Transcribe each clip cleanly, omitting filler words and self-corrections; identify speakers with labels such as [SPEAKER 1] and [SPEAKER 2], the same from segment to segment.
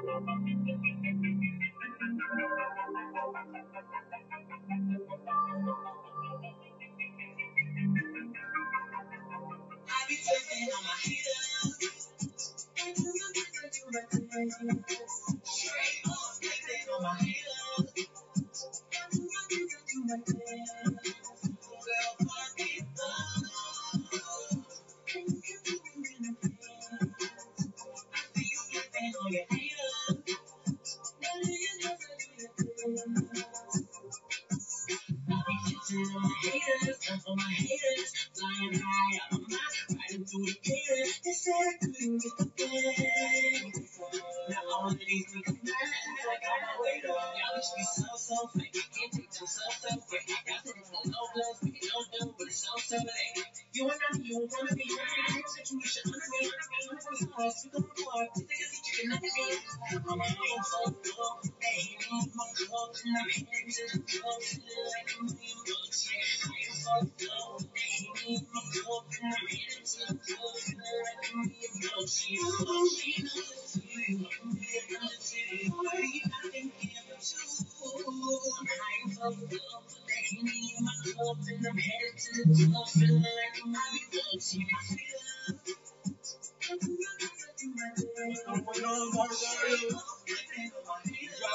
[SPEAKER 1] Got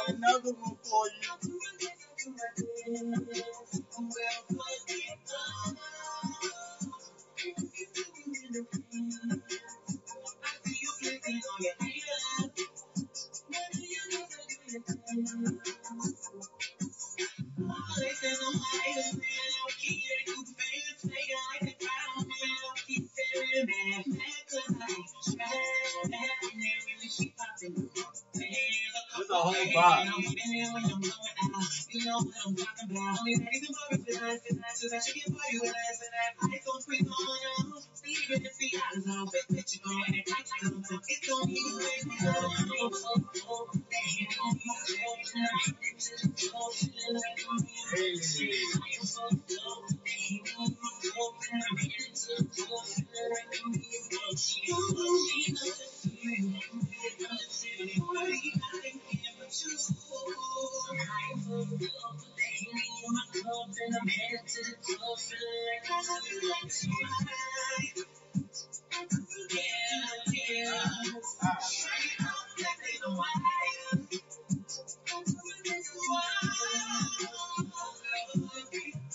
[SPEAKER 1] another one for you. It's a whole vibe.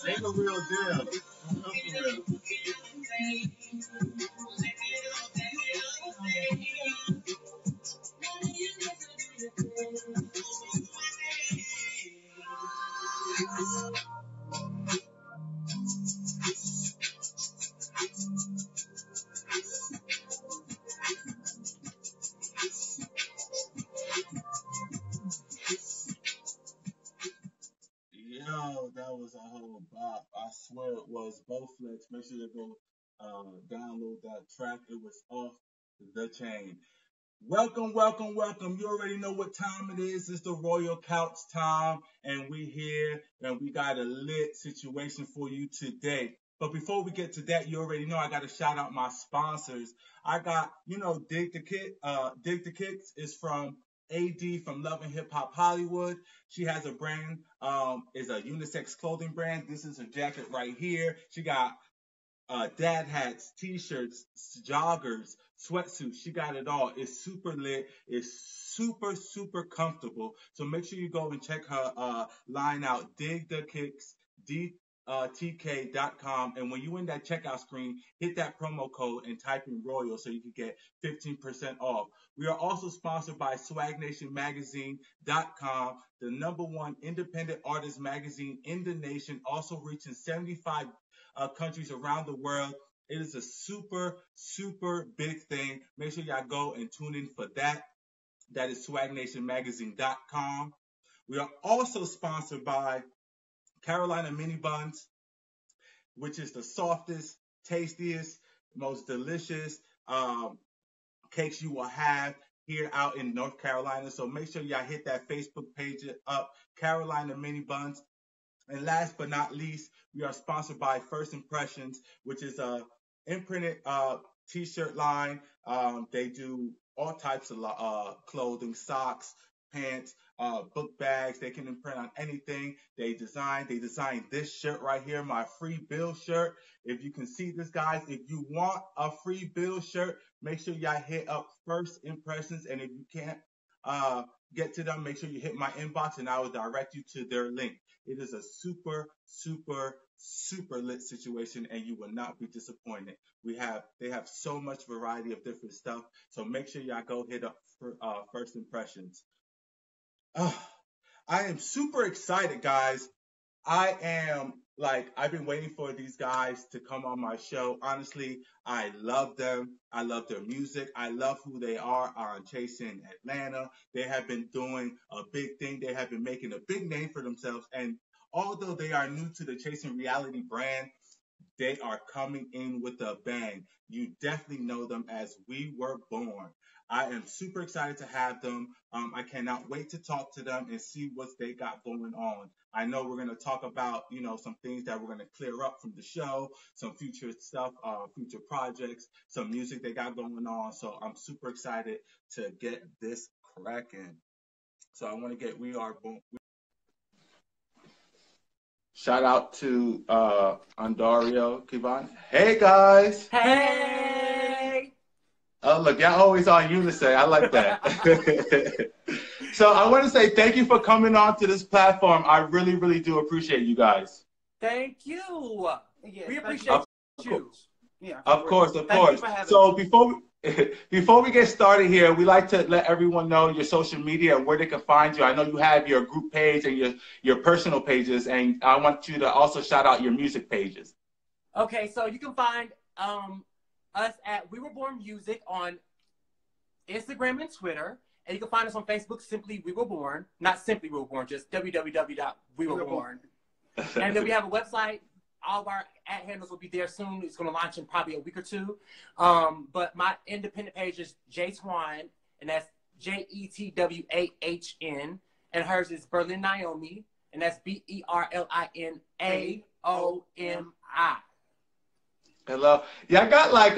[SPEAKER 1] Ain't a real deal. For real. Yo, that was a whole bop. I swear it was. Both flicks. Make sure you go download that track. It was off the chain. Welcome, welcome, welcome. You already know what time it is. It's the Royal Couch time, and we here, and we got a lit situation for you today. But before we get to that, you already know I got to shout out my sponsors. I got, Dig the Kick. Dig the Kicks is from AD from Love and Hip Hop Hollywood. She has a brand, is a unisex clothing brand. This is her jacket right here. She got dad hats, t-shirts, joggers, sweatsuits. She got it all. It's super lit. It's super, super comfortable. So make sure you go and check her line out. Dig the Kicks, TK.com. And when you in that checkout screen, hit that promo code and type in Royal so you can get 15% off. We are also sponsored by SwagNationMagazine.com, the #1 independent artist magazine in the nation, also reaching 75 countries around the world. It is a super, super big thing. Make sure y'all go and tune in for that. That is SwagNationMagazine.com. We are also sponsored by Carolina Mini Buns, which is the softest, tastiest, most delicious cakes you will have here out in North Carolina. So make sure y'all hit that Facebook page up, Carolina Mini Buns. And last but not least, we are sponsored by First Impressions, which is a imprinted t-shirt line. They do all types of clothing, socks, pants, book bags. They can imprint on anything. They designed this shirt right here, my free bill shirt. If you can see this, guys, if you want a free bill shirt, make sure y'all hit up First Impressions. And if you can't get to them, make sure you hit my inbox and I will direct you to their link. It is a super, super, super lit situation and you will not be disappointed. They have so much variety of different stuff. So make sure y'all go hit up First Impressions. I am super excited, guys. I've been waiting for these guys to come on my show. Honestly, I love them. I love their music. I love who they are on Chasing Atlanta. They have been doing a big thing. They have been making a big name for themselves. And although they are new to the Chasing Reality brand, they are coming in with a bang. You definitely know them as Wewereborn. I am super excited to have them. I cannot wait to talk to them and see what they got going on. I know we're going to talk about, some things that we're going to clear up from the show, some future stuff, future projects, some music they got going on. So I'm super excited to get this cracking. So I want to get Wewereborn. Shout out to Andario Kivan. Hey guys.
[SPEAKER 2] Hey.
[SPEAKER 1] Oh look, y'all always on unison. I like that. So I want to say thank you for coming on to this platform. I really, really do appreciate you guys.
[SPEAKER 2] Thank you.
[SPEAKER 3] Yeah,
[SPEAKER 2] we appreciate you.
[SPEAKER 3] Yeah.
[SPEAKER 1] Of course.
[SPEAKER 2] Thank you for having
[SPEAKER 1] So
[SPEAKER 2] us.
[SPEAKER 1] before we get started here, we like to let everyone know your social media and where they can find you. I know you have your group page and your personal pages, and I want you to also shout out your music pages.
[SPEAKER 2] Okay, so you can find us at Wewereborn Music on Instagram and Twitter, and you can find us on Facebook, simply Wewereborn, not simply Wewereborn, just www.wewereborn. And then we have a website. All of our ad handles will be there soon. It's going to launch in probably a week or two. But my independent page is J Twine, and that's JETWAHN, and hers is Berlin Naomi, and that's BERLINAOMI.
[SPEAKER 1] Hello. Y'all got like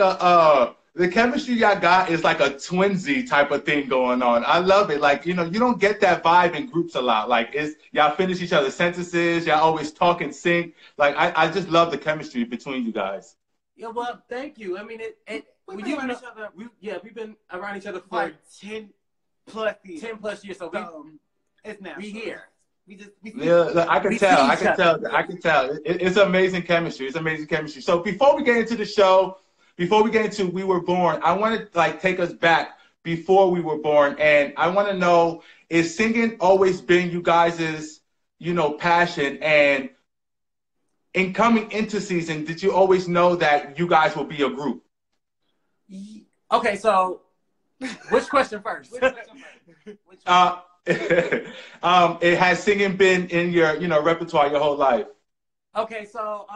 [SPEAKER 1] the chemistry y'all got is like a twinsy type of thing going on. I love it. Like, you don't get that vibe in groups a lot. Like, y'all finish each other's sentences. Y'all always talk in sync. Like, I just love the chemistry between you guys.
[SPEAKER 2] Yeah, well, thank you. I mean,
[SPEAKER 3] we've been around each other.
[SPEAKER 2] We've been around each other for
[SPEAKER 3] like 10 plus years.
[SPEAKER 2] 10 plus years. So
[SPEAKER 3] it's now.
[SPEAKER 2] We here.
[SPEAKER 1] Yeah, I can tell. It's amazing chemistry. So before we get into the show, before we get into We Were Born, I want to take us back before we were born, and I want to know, is singing always been you guys' passion? And in coming into season, did you always know that you guys will be a group?
[SPEAKER 2] Okay, so which question first?
[SPEAKER 1] It has singing been in your repertoire your whole life?
[SPEAKER 2] Okay, so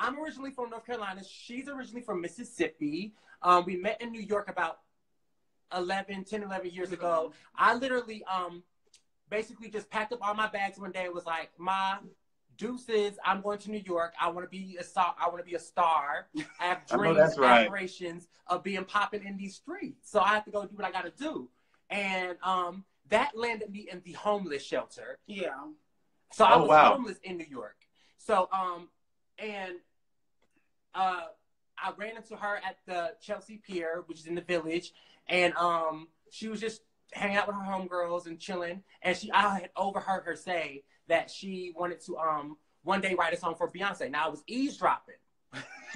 [SPEAKER 2] I'm originally from North Carolina. She's originally from Mississippi. We met in New York about 10, 11 years ago. I literally basically just packed up all my bags one day and was like, "Ma, deuces, I'm going to New York. I want to be a star. I have dreams, aspirations of being popping in these streets. So I have to go do what I got to do." And that landed me in the homeless shelter.
[SPEAKER 3] Yeah.
[SPEAKER 2] So I was homeless in New York. So I ran into her at the Chelsea Pier, which is in the Village, and she was just hanging out with her homegirls and chilling. And I had overheard her say that she wanted to one day write a song for Beyonce. Now I was eavesdropping.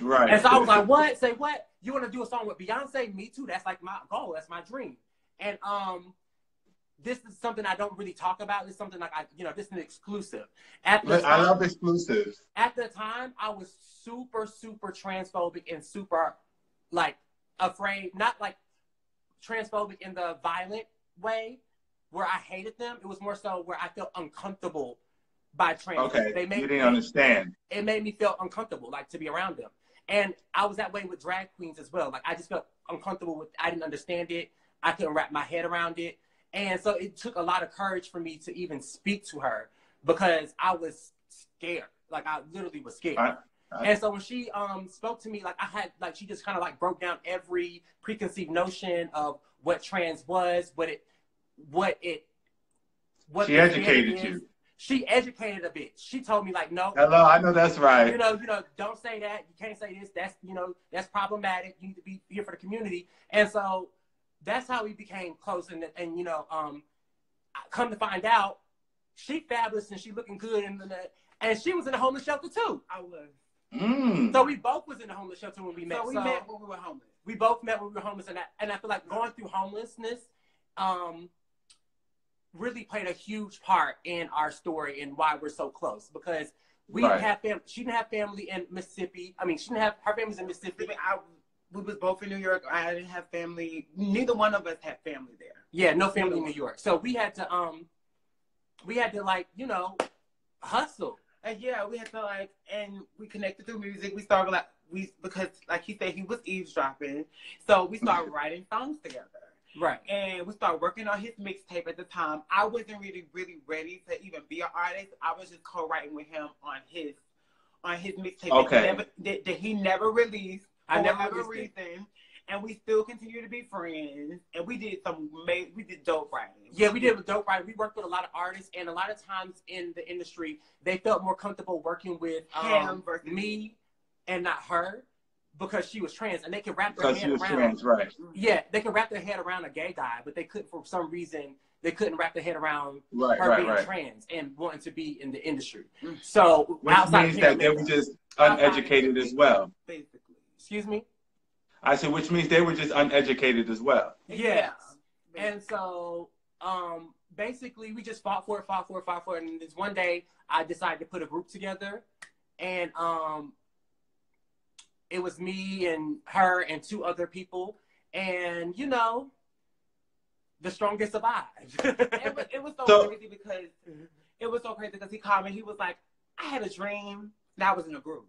[SPEAKER 1] Right.
[SPEAKER 2] And so I was like, "What? Say what? You want to do a song with Beyonce? Me too. That's like my goal. That's my dream." And this is something I don't really talk about. It's something like this is an exclusive. I
[SPEAKER 1] love exclusives.
[SPEAKER 2] At the time, I was super, super transphobic and super afraid, not like transphobic in the violent way where I hated them. It was more so where I felt uncomfortable by trans.
[SPEAKER 1] Okay, you didn't understand.
[SPEAKER 2] It made me feel uncomfortable, to be around them. And I was that way with drag queens as well. I just felt uncomfortable I didn't understand it. I couldn't wrap my head around it. And so it took a lot of courage for me to even speak to her because I was scared. I literally was scared. And so when she spoke to me, like I had like she just kind of like broke down every preconceived notion of what trans was, what
[SPEAKER 1] she educated you.
[SPEAKER 2] She educated a bitch. She told me like, no.
[SPEAKER 1] Hello, I know that's right.
[SPEAKER 2] You know, don't say that. You can't say this. That's that's problematic. You need to be here for the community. And so that's how we became close. And come to find out, she fabulous and she looking good and she was in a homeless shelter too.
[SPEAKER 3] I was.
[SPEAKER 2] So we both was in the homeless shelter when we met.
[SPEAKER 3] So we met when we were homeless.
[SPEAKER 2] We both met when we were homeless, and I feel like going through homelessness really played a huge part in our story and why we're so close, because we didn't have family. She didn't have family in Mississippi. I mean, she didn't have her family's in Mississippi.
[SPEAKER 3] We was both in New York. I didn't have family. Neither one of us had family there.
[SPEAKER 2] Yeah, no family in New York. So we had to like, hustle.
[SPEAKER 3] And yeah, we had to like, and we connected through music. We started like, because like he said, he was eavesdropping. So we started writing songs together.
[SPEAKER 2] Right.
[SPEAKER 3] And we started working on his mixtape at the time. I wasn't really ready to even be an artist. I was just co-writing with him on his mixtape.
[SPEAKER 1] Okay.
[SPEAKER 3] That he never released.
[SPEAKER 2] I never
[SPEAKER 3] whatever reason. And we still continue to be friends. And we did dope writing.
[SPEAKER 2] Yeah, we did dope writing. We worked with a lot of artists, and a lot of times in the industry, they felt more comfortable working with
[SPEAKER 3] him versus
[SPEAKER 2] me and not her, because she was trans, and they could wrap their head around.
[SPEAKER 1] Trans, right?
[SPEAKER 2] Yeah, they could wrap their head around a gay guy, but they couldn't, for some reason, they couldn't wrap their head around her being trans and wanting to be in the industry. So
[SPEAKER 1] which means that they were just uneducated as well.
[SPEAKER 3] Basically.
[SPEAKER 2] Excuse me?
[SPEAKER 1] I said, which means they were just uneducated as well.
[SPEAKER 2] Yeah. And so, basically, we just fought for it. And this one day, I decided to put a group together. And it was me and her and 2 other people. And, the strongest survived.
[SPEAKER 3] it was so crazy because he called me. He was like, I had a dream that I was in a group.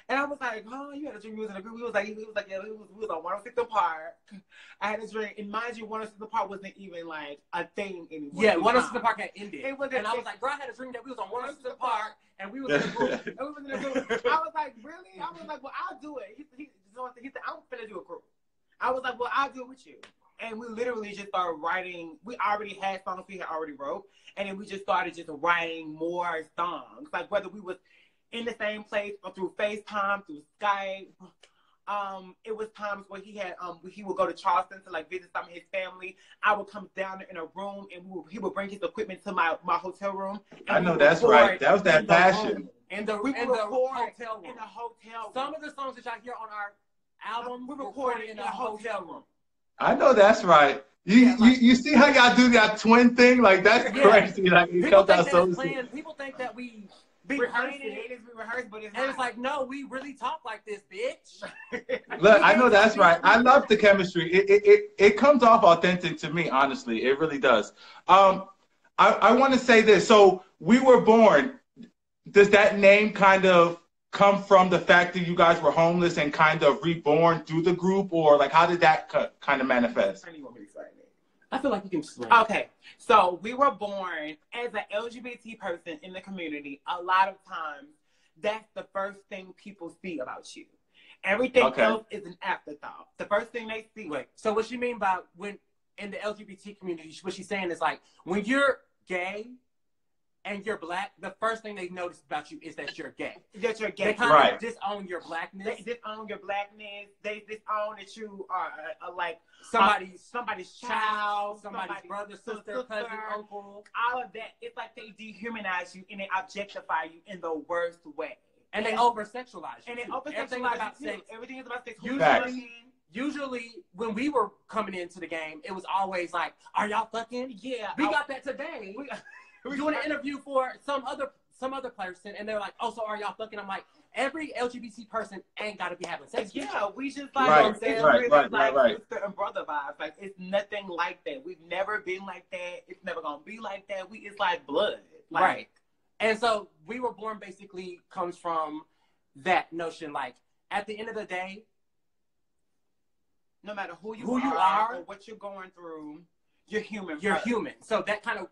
[SPEAKER 3] And I was like, oh, you had a dream you was in a group? He was like, yeah, we was on 106 Park. I had a dream. And mind you, 106 Park wasn't even like a thing anymore.
[SPEAKER 2] Yeah, 106 Park had ended.
[SPEAKER 3] And
[SPEAKER 2] I was like, bro, I had a dream that we was on 106 Park and we was in a group.
[SPEAKER 3] I was like, really? I was like, well, I'll do it. He said, I'm finna do a group. I was like, well, I'll do it with you. And we literally just started writing. We already had songs we had already wrote. And then we just started just writing more songs. Like whether we was in the same place or through FaceTime, through Skype. It was times where he would go to Charleston to like visit some of his family. I would come down there in a room and he would bring his equipment to my hotel room.
[SPEAKER 1] I know that's right. That was that passion.
[SPEAKER 2] We would record in the hotel room. Some of the songs that y'all hear on our album, we recorded in the hotel room.
[SPEAKER 1] I know that's right. You see how y'all do that twin thing? Like that's crazy. Like you
[SPEAKER 2] people think that we
[SPEAKER 3] rehearse, but it's not.
[SPEAKER 2] And it's like, no, we really talk like this, bitch.
[SPEAKER 1] Look, I know that's right. I love the chemistry. It comes off authentic to me, honestly. It really does. I want to say this. So Wewereborn, does that name kind of come from the fact that you guys were homeless and kind of reborn through the group, or like how did that kind of manifest?
[SPEAKER 2] I feel like you can explain.
[SPEAKER 3] Okay, so we were born as an LGBT person in the community. A lot of times, that's the first thing people see about you. Everything else is an afterthought. The first thing they see.
[SPEAKER 2] Wait, so what you mean by when in the LGBT community, what she's saying is like when you're gay and you're black, the first thing they notice about you is that you're gay.
[SPEAKER 3] That you're gay.
[SPEAKER 2] They kind of disown your blackness.
[SPEAKER 3] They disown your blackness. They disown that you are like somebody's child,
[SPEAKER 2] somebody's brother, sister, cousin, uncle.
[SPEAKER 3] All of that. It's like they dehumanize you and they objectify you in the worst way.
[SPEAKER 2] And they over-sexualize you.
[SPEAKER 3] And they over-sexualize you. Everything is about sex.
[SPEAKER 2] Usually, when we were coming into the game, it was always like, "Are y'all fucking?"
[SPEAKER 3] Yeah,
[SPEAKER 2] we got that today. We're doing an interview for some other person, and they're like, "Oh, so are y'all fucking?" I'm like, every LGBT person ain't got to be having sex.
[SPEAKER 3] Yeah, we just like sister and brother vibes. Like it's nothing like that. We've never been like that. It's never gonna be like that. It's like blood,
[SPEAKER 2] right? And so Wewereborn basically comes from that notion. Like at the end of the day,
[SPEAKER 3] no matter who you are or what you're going through, you're human.
[SPEAKER 2] You're human. So that kind of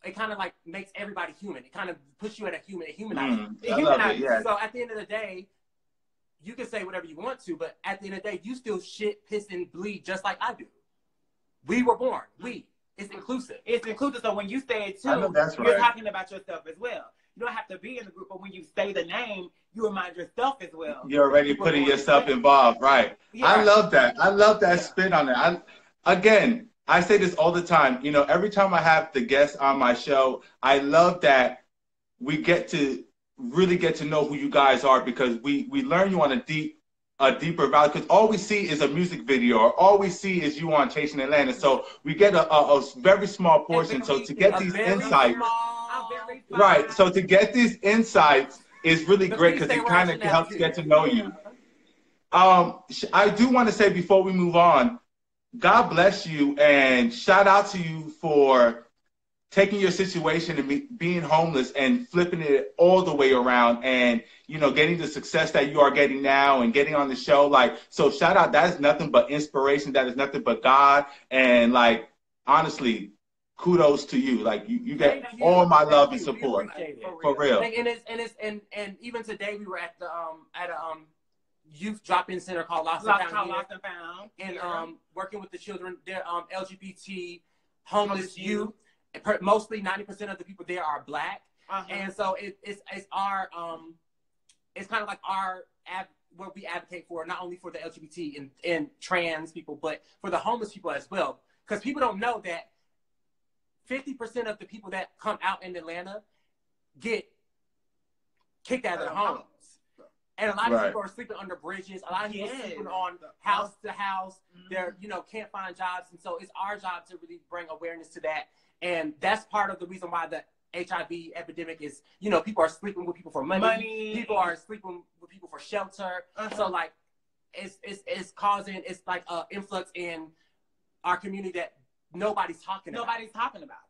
[SPEAKER 2] it kind of like makes everybody human. It kind of puts you at a humanizing.
[SPEAKER 1] I love it, yeah.
[SPEAKER 2] So at the end of the day, you can say whatever you want to, but at the end of the day, you still shit, piss, and bleed just like I do. We were born. It's inclusive.
[SPEAKER 3] It's inclusive. So when you say it too, you're talking about yourself as well. You don't have to be in the group, but when you say the name, you remind yourself as well.
[SPEAKER 1] You're already putting yourself involved, right? Yeah. I love that. I love that spin on it. Again, I say this all the time. You know, every time I have the guests on my show, I love that we get to really get to know who you guys are, because we learn you on a deeper value, because all we see is a music video, or all we see is you on Chasing Atlanta. So we get a very small portion. So to get these insights, right? So to get these insights is really great, because it kind of helps get to know you. I do want to say before we move on, God bless you and shout out to you for taking your situation and being homeless and flipping it all the way around, and, you know, getting the success that you are getting now and getting on the show. Like, so shout out. That is nothing but inspiration. That is nothing but God. And like, honestly, kudos to you. Like you get all my love and support. For real.
[SPEAKER 2] And even today we were at the at a youth drop-in center called Lost and Found. And working with the children, they're LGBT homeless youth. Mostly 90% of the people there are Black. And so it's our it's kind of like our what we advocate for, not only for the LGBT and trans people, but for the homeless people as well. Because people don't know that 50% of the people that come out in Atlanta get kicked out of their homes. And a lot of people are sleeping under bridges. A lot of people are sleeping on house to house. They're, you know, can't find jobs. And so it's our job to really bring awareness to that. And that's part of the reason why the HIV epidemic is, you know, people are sleeping with people for money. People are sleeping with people for shelter. So like, it's causing, it's like an influx in our community that nobody's talking about it.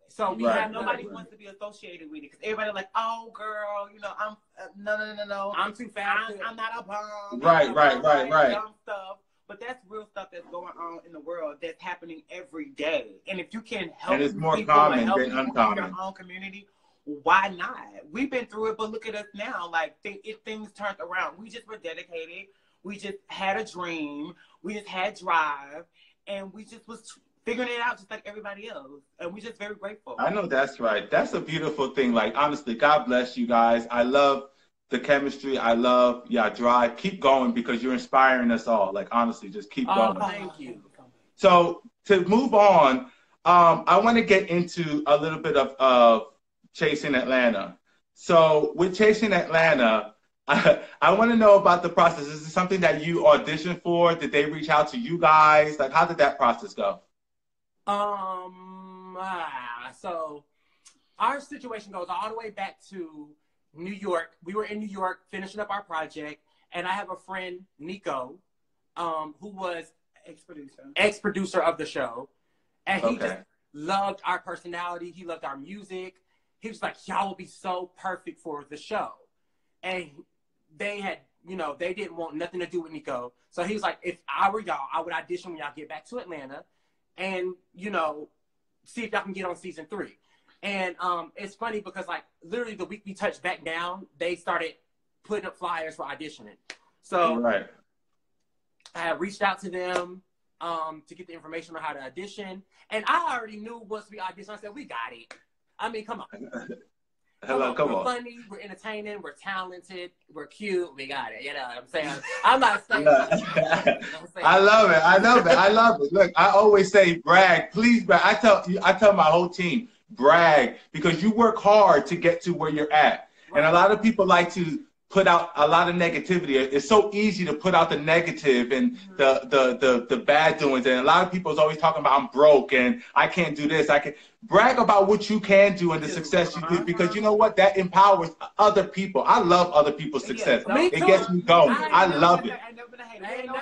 [SPEAKER 2] So we have nobody wants to be associated with it, because everybody's like, oh girl, you know, I'm no. I'm too fat. I'm not a bum.
[SPEAKER 1] Right.
[SPEAKER 3] Dumb stuff. But that's real stuff that's going on in the world that's happening every day. And if you can help
[SPEAKER 1] and it's more
[SPEAKER 3] people
[SPEAKER 1] common
[SPEAKER 3] help
[SPEAKER 1] than
[SPEAKER 3] people
[SPEAKER 1] uncommon
[SPEAKER 3] in your own community, why not? We've been through it, but look at us now. Like things turned around. We just were dedicated. We just had a dream. We just had drive, and we just was figuring it out just like everybody else. And we're just very grateful.
[SPEAKER 1] I know that's right. That's a beautiful thing. Like, honestly, God bless you guys. I love the chemistry. I love your drive. Keep going, because you're inspiring us all. Like, honestly, just keep going.
[SPEAKER 2] Thank you.
[SPEAKER 1] So to move on, I want to get into a little bit of Chasing Atlanta. So with Chasing Atlanta, I want to know about the process. Is this something that you auditioned for? Did they reach out to you guys? Like, how did that process go?
[SPEAKER 2] So our situation goes all the way back to New York. We were in New York finishing up our project, and I have a friend, Nico, who was ex-producer of the show, and he just loved our personality. He loved our music. He was like, y'all will be so perfect for the show. And they had, you know, they didn't want nothing to do with Nico. So he was like, if I were y'all, I would audition when y'all get back to Atlanta and, you know, see if y'all can get on season 3. And it's funny because, like, literally the week we touched back down, they started putting up flyers for auditioning. So I had reached out to them to get the information on how to audition. And I already knew once we auditioned, I said, we got it. I mean, come on. Come on. We're funny, we're entertaining, we're talented, we're cute, we got it. You know what I'm saying? I'm not saying
[SPEAKER 1] I love it. Look, I always say brag, please brag. I tell my whole team, brag, because you work hard to get to where you're at. And a lot of people like to put out a lot of negativity. It's so easy to put out the negative and the bad doings. And a lot of people is always talking about, I'm broke and I can't do this. I can brag about what you can do and the success you do, because you know what? That empowers other people. I love other people's success. It gets me going. I love it.
[SPEAKER 3] I ain't never been a hater.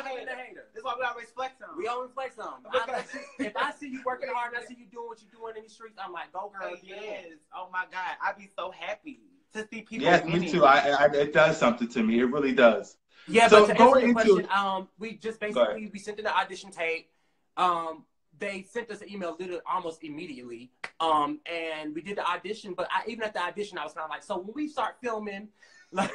[SPEAKER 3] That's why we always flex on.
[SPEAKER 2] We always flex on. If I see you working hard and I see you doing what you're doing in the streets, I'm like, go girl.
[SPEAKER 3] Yes. Oh my God. I'd be so happy to see people.
[SPEAKER 1] Yes, me too. It does something to me. It really does.
[SPEAKER 2] Yeah, so but to answer your question, we just basically we sent in the audition tape. they sent us an email literally almost immediately. And we did the audition, but even at the audition, I was kind of like, so when we start filming, like,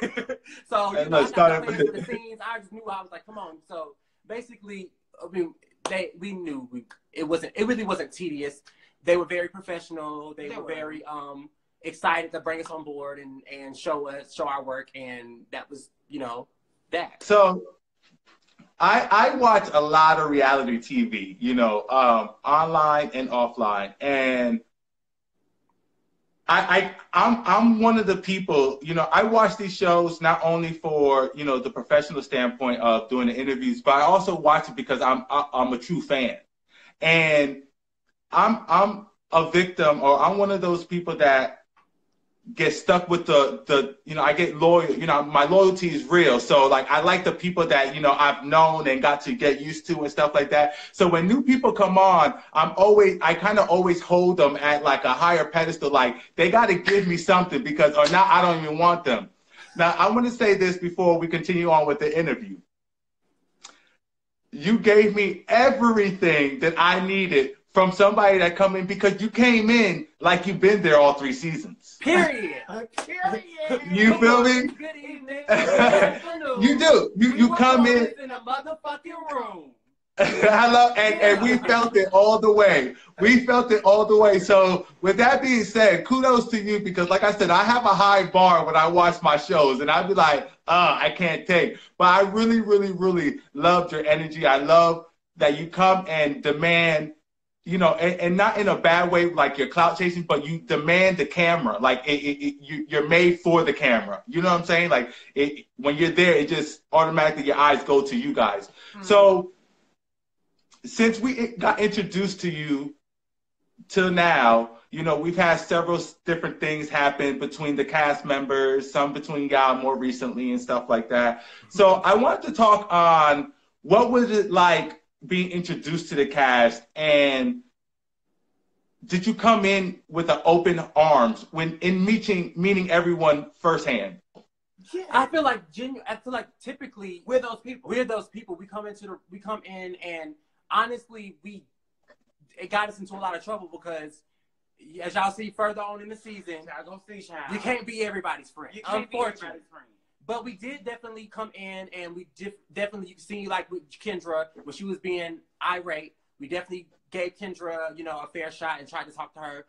[SPEAKER 2] so you know, I got the plans for the scenes. I just knew, I was like, come on. So basically, I mean, we knew it really wasn't tedious. They were very professional. They were very excited to bring us on board and show our work, and that was, you know, that.
[SPEAKER 1] So I watch a lot of reality TV, you know, online and offline, and I'm one of the people, you know, I watch these shows not only for, you know, the professional standpoint of doing the interviews, but I also watch it because I'm a true fan, and I'm a victim, or I'm one of those people that get stuck with the you know, I get loyal, you know, my loyalty is real. So like, I like the people that, you know, I've known and got to get used to and stuff like that. So when new people come on, I kind of always hold them at like a higher pedestal. Like, they got to give me something, because, or not, I don't even want them. Now, I'm going to say this before we continue on with the interview. You gave me everything that I needed from somebody that come in, because you came in like you've been there all 3 seasons.
[SPEAKER 2] Period.
[SPEAKER 1] You feel me?
[SPEAKER 2] Good evening.
[SPEAKER 1] You do. You come in
[SPEAKER 2] a motherfucking room.
[SPEAKER 1] I love, and we felt it all the way. We felt it all the way. So with that being said, kudos to you, because like I said, I have a high bar when I watch my shows, and I'd be like, I can't take. But I really, really, really loved your energy. I love that you come and demand, you know, and not in a bad way, like you're clout chasing, but you demand the camera. Like, you're made for the camera. You know what I'm saying? Like, when you're there, it just automatically, your eyes go to you guys. Mm-hmm. So since we got introduced to you till now, you know, we've had several different things happen between the cast members, some between y'all more recently and stuff like that. So I wanted to talk on what was it like being introduced to the cast, and did you come in with an open arms when in meeting everyone firsthand?
[SPEAKER 2] Yeah. I feel like typically we're those people. We come in and honestly, it got us into a lot of trouble, because as y'all see further on in the season, you can't be everybody's friend. Unfortunately. But we did definitely come in, and we definitely, you can see, like with Kendra, when she was being irate, we definitely gave Kendra, you know, a fair shot and tried to talk to her.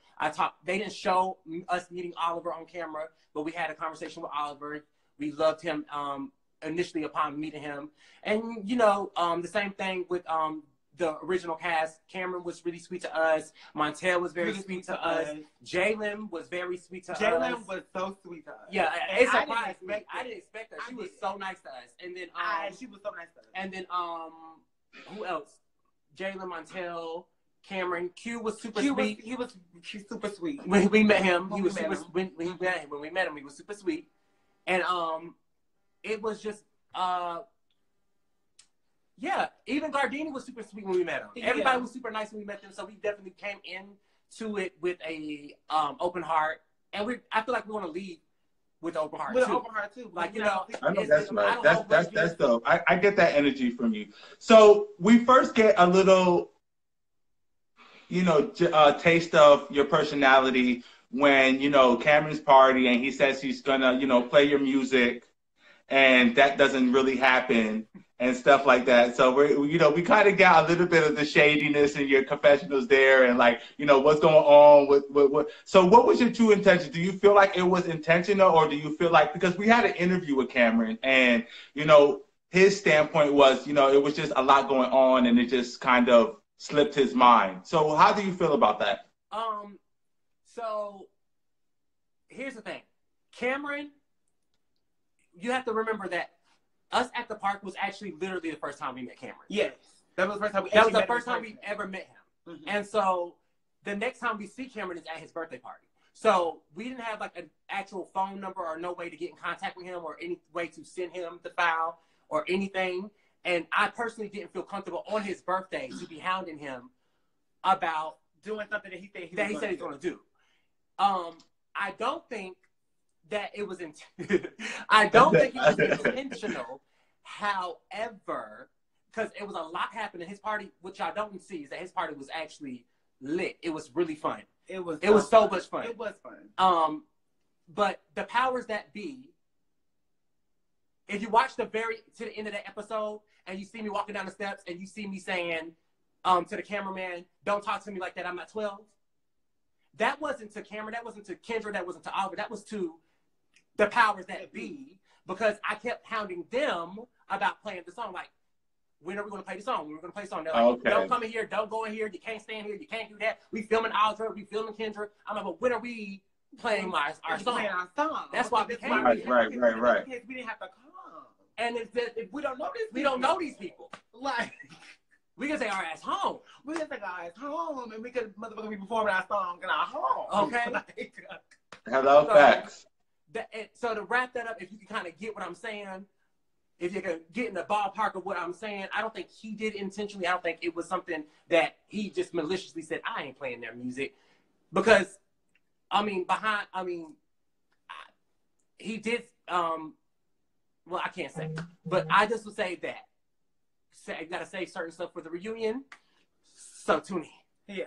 [SPEAKER 2] They didn't show us meeting Oliver on camera, but we had a conversation with Oliver. We loved him initially upon meeting him. And, you know, the same thing with the original cast. Cameron was really sweet to us. Montel was very sweet to us. Jalen was very sweet to us.
[SPEAKER 3] Jalen was so sweet to us.
[SPEAKER 2] Yeah, it surprised me. I didn't expect her. She was so nice to us. And then
[SPEAKER 3] she was so nice to us.
[SPEAKER 2] And then who else? Jalen, Montel, Cameron. Q was super sweet.
[SPEAKER 3] He was super sweet.
[SPEAKER 2] When we met him, he was super. When we met him, he was super sweet. And it was just yeah, even Gardini was super sweet when we met him. Yeah. Everybody was super nice when we met them, so we definitely came into it with a open heart, and I feel like we want to leave with an open heart too. Like, you know,
[SPEAKER 1] I know that's right. That's dope. I get that energy from you. So we first get a little, you know, taste of your personality when, you know, Cameron's party and he says he's gonna, you know, play your music, and that doesn't really happen and stuff like that. So we kind of got a little bit of the shadiness in your confessionals there, and like, you know, what's going on with so what was your true intention? Do you feel like it was intentional, or do you feel like, because we had an interview with Cameron, and, you know, his standpoint was, you know, it was just a lot going on and it just kind of slipped his mind. So how do you feel about that?
[SPEAKER 2] So here's the thing. Cameron, you have to remember that us at the park was actually literally the first time we met Cameron.
[SPEAKER 3] Yes. That was the first time we
[SPEAKER 2] ever met him. Mm-hmm. And so the next time we see Cameron is at his birthday party. So we didn't have like an actual phone number or no way to get in contact with him or any way to send him the file or anything. And I personally didn't feel comfortable on his birthday to be hounding him about
[SPEAKER 3] doing something that he said
[SPEAKER 2] he's going to do. I don't think that it was I don't think it was intentional. However, because it was a lot happening. His party, what y'all don't see, is that his party was actually lit. It was really fun. It was so much fun.
[SPEAKER 3] It was fun.
[SPEAKER 2] But the powers that be, if you watch to the end of that episode and you see me walking down the steps and you see me saying to the cameraman, "Don't talk to me like that, I'm not 12." That wasn't to Cameron, that wasn't to Kendra, that wasn't to Oliver, that was to the powers that be, because I kept hounding them about playing the song. Like, when are we going to play the song? We're going to play the song. They're like, don't come in here, don't go in here, you can't stand here, you can't do that. We filming Oliver, we filming Kendra. I'm like, but when are we playing our song? That's why we came.
[SPEAKER 1] Right.
[SPEAKER 3] We didn't have to come.
[SPEAKER 2] And if we don't know this, we don't know these people. Like, we can take our ass home.
[SPEAKER 3] We can take our ass home, and we could motherfucking be performing our song in our home.
[SPEAKER 2] Okay.
[SPEAKER 1] Hello, facts.
[SPEAKER 2] So to wrap that up, if you can kind of get what I'm saying, if you can get in the ballpark of what I'm saying, I don't think he did intentionally. I don't think it was something that he just maliciously said, I ain't playing their music. Because, he did, well, I can't say. But I just would say that. I got to say certain stuff for the reunion. So tune in.
[SPEAKER 3] Yeah.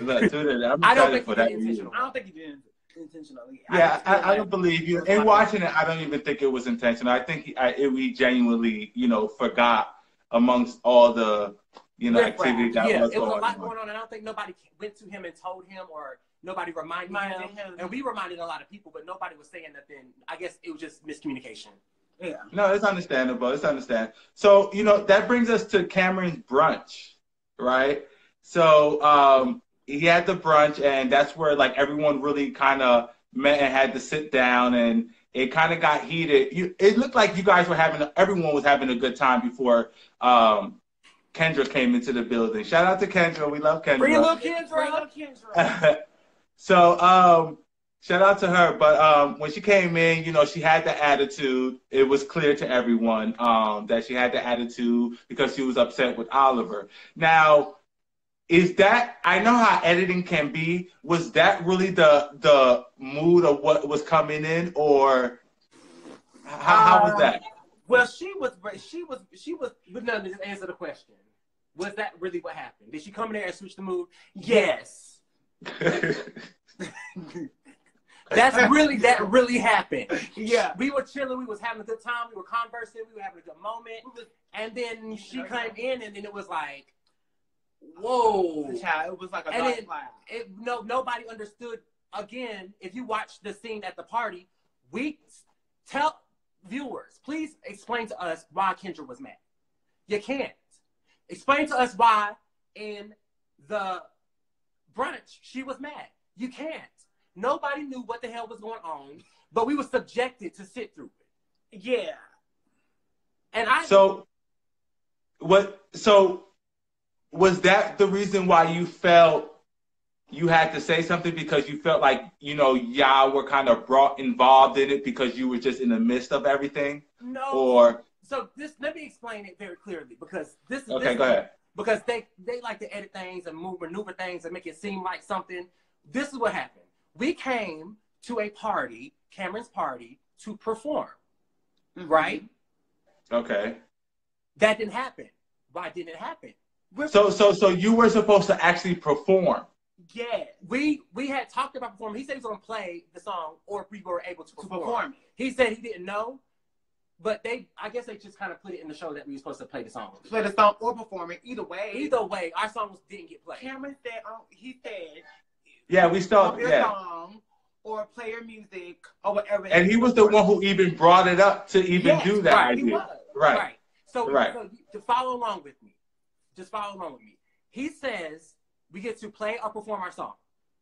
[SPEAKER 1] Look, tune in.
[SPEAKER 2] I don't think he did intentional.
[SPEAKER 3] I don't think he did intentionally.
[SPEAKER 1] Yeah, I don't believe you. In watching it, I don't even think it was intentional. I think we genuinely, forgot amongst all the, activity that was going on.
[SPEAKER 2] Yeah, it was a lot going on, and I don't think nobody went to him and told him, or nobody reminded him. And we reminded a lot of people, but nobody was saying nothing. I guess it was just miscommunication.
[SPEAKER 3] Yeah.
[SPEAKER 1] No, it's understandable. It's understandable. So, that brings us to Cameron's brunch, right? So, he had the brunch, and that's where, like, everyone really kind of met and had to sit down, and it kind of got heated. It looked like you guys were everyone was having a good time before Kendra came into the building. Shout out to Kendra. We love Kendra.
[SPEAKER 2] Bring a little Kendra.
[SPEAKER 1] So, shout out to her. But when she came in, she had the attitude. It was clear to everyone that she had the attitude because she was upset with Oliver. Now, is that, I know how editing can be. Was that really the mood of what was coming in, or how was that?
[SPEAKER 3] Well, she was.
[SPEAKER 2] But no, just answer the question. Was that really what happened? Did she come in there and switch the mood? Yes. That really happened.
[SPEAKER 3] Yeah.
[SPEAKER 2] We were chilling, we was having a good time, we were conversing, we were having a good moment. And then she came in, and then it was like, whoa.
[SPEAKER 3] It was like a dark cloud.
[SPEAKER 2] Nobody understood. Again, if you watch the scene at the party, we tell viewers, please explain to us why Kendra was mad. You can't. Explain to us why in the brunch she was mad. You can't. Nobody knew what the hell was going on, but we were subjected to sit through it.
[SPEAKER 3] Yeah.
[SPEAKER 2] And
[SPEAKER 1] was that the reason why you felt you had to say something, because you felt like, y'all were kind of involved in it because you were just in the midst of everything?
[SPEAKER 2] No.
[SPEAKER 1] Or
[SPEAKER 2] so let me explain it very clearly, because this is
[SPEAKER 1] okay. Go ahead.
[SPEAKER 2] Because they like to edit things and maneuver things and make it seem like something. This is what happened. We came to a party, Cameron's party, to perform, right?
[SPEAKER 1] Okay.
[SPEAKER 2] That didn't happen. Why didn't it happen?
[SPEAKER 1] So you were supposed to actually perform.
[SPEAKER 2] Yeah, we had talked about performing. He said he was going to play the song, or if we were able to perform. He said he didn't know, but I guess they just kind of put it in the show that we were supposed to play the song.
[SPEAKER 3] Play the song or perform it. Either way,
[SPEAKER 2] our song didn't get played.
[SPEAKER 3] Cameron said, he said,
[SPEAKER 1] yeah, we still,
[SPEAKER 3] your song or play your music or whatever.
[SPEAKER 1] And he was the one who even brought it up to even do that
[SPEAKER 2] right,
[SPEAKER 1] idea.
[SPEAKER 2] He was. Right. So to follow along with me, he says we get to play or perform our song.